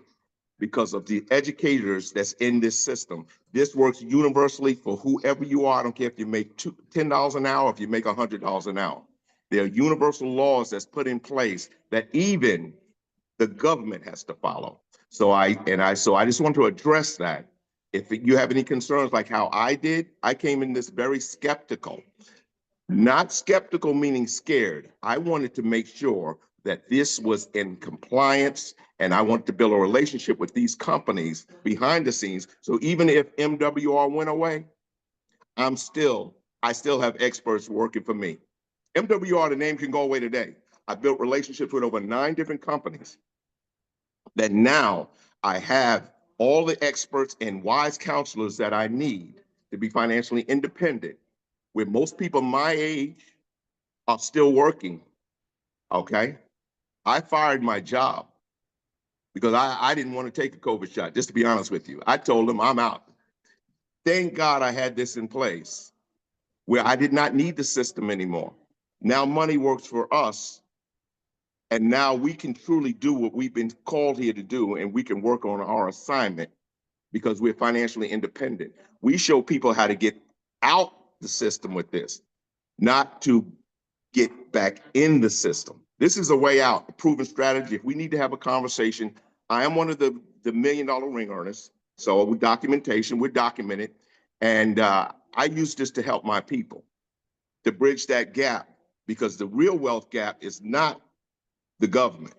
I: because of the educators that's in this system. This works universally for whoever you are. I don't care if you make $10 an hour, if you make $100 an hour. There are universal laws that's put in place that even the government has to follow. So I just want to address that. If you have any concerns like how I did, I came in this very skeptical. Not skeptical meaning scared. I wanted to make sure that this was in compliance, and I wanted to build a relationship with these companies behind the scenes. So even if MWR went away, I still have experts working for me. MWR, the name can go away today. I built relationships with over 9 different companies that now I have all the experts and wise counselors that I need to be financially independent, where most people my age are still working, okay? I fired my job because I didn't want to take a COVID shot, just to be honest with you. I told them I'm out. Thank God I had this in place where I did not need the system anymore. Now money works for us. And now we can truly do what we've been called here to do, and we can work on our assignment because we're financially independent. We show people how to get out the system with this, not to get back in the system. This is a way out, a proven strategy. If we need to have a conversation, I am one of the $1 million ring earners. So with documentation, we're documented. And I use this to help my people, to bridge that gap, because the real wealth gap is not the government.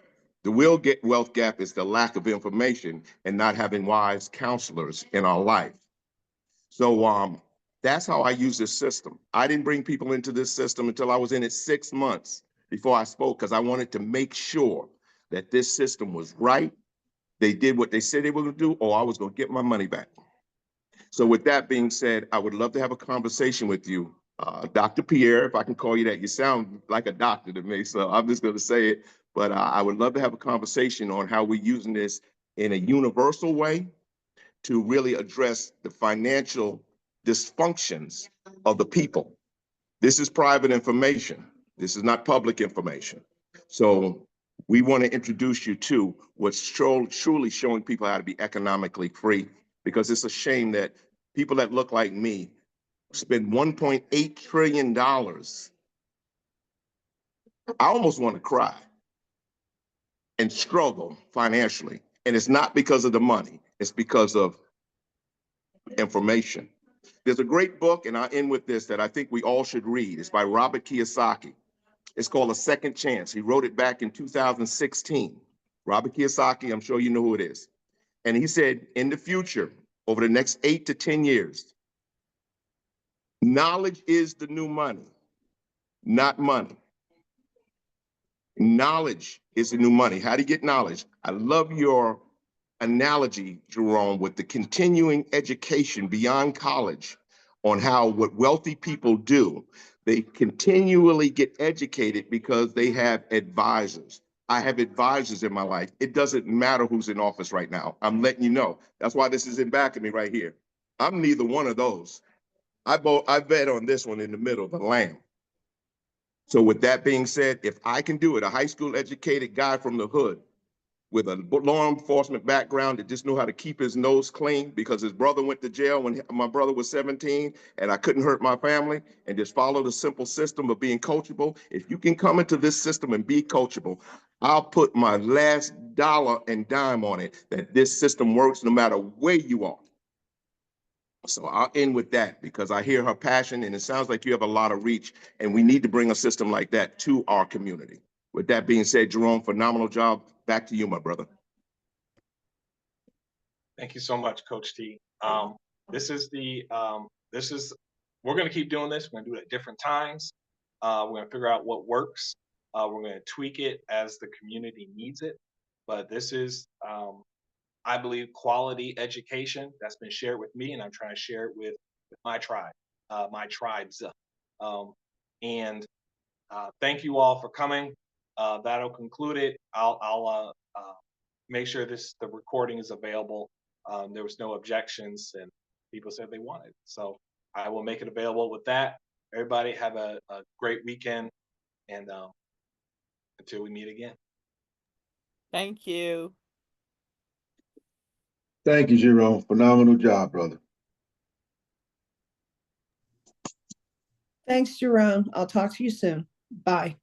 I: The real wealth gap is the lack of information and not having wise counselors in our life. So that's how I use this system. I didn't bring people into this system until I was in it 6 months before I spoke, because I wanted to make sure that this system was right. They did what they said they were going to do, or I was going to get my money back. So with that being said, I would love to have a conversation with you, Dr. Pierre, if I can call you that. You sound like a doctor to me, so I'm just going to say it. But I would love to have a conversation on how we're using this in a universal way to really address the financial dysfunctions of the people. This is private information. This is not public information. So we want to introduce you to what's truly showing people how to be economically free, because it's a shame that people that look like me spend $1.8 trillion. I almost want to cry. And struggle financially. And it's not because of the money, it's because of information. There's a great book, and I'll end with this, that I think we all should read. It's by Robert Kiyosaki. It's called A Second Chance. He wrote it back in 2016. Robert Kiyosaki, I'm sure you know who it is. And he said, in the future, over the next 8 to 10 years, knowledge is the new money, not money. Knowledge is the new money. How do you get knowledge? I love your analogy, Jerome, with the continuing education beyond college on how what wealthy people do, they continually get educated because they have advisors. I have advisors in my life. It doesn't matter who's in office right now. I'm letting you know. That's why this is in back of me right here. I'm neither one of those. I bet on this one in the middle, the lamb. So with that being said, if I can do it, a high school educated guy from the hood with a law enforcement background that just knew how to keep his nose clean because his brother went to jail when my brother was 17 and I couldn't hurt my family, and just follow the simple system of being coachable. If you can come into this system and be coachable, I'll put my last dollar and dime on it that this system works no matter where you are. So I'll end with that, because I hear her passion and it sounds like you have a lot of reach, and we need to bring a system like that to our community. With that being said, Jerome, phenomenal job. Back to you, my brother.
A: Thank you so much, Coach T. We're going to keep doing this. We're going to do it at different times. We're going to figure out what works. We're going to tweak it as the community needs it. But this is, I believe, quality education that's been shared with me, and I'm trying to share it with my tribe, my tribes. Thank you all for coming. That'll conclude it. I'll make sure the recording is available. There was no objections, and people said they wanted. So I will make it available with that. Everybody have a great weekend, and until we meet again.
F: Thank you.
J: Thank you, Jerome. Phenomenal job, brother.
G: Thanks, Jerome. I'll talk to you soon. Bye.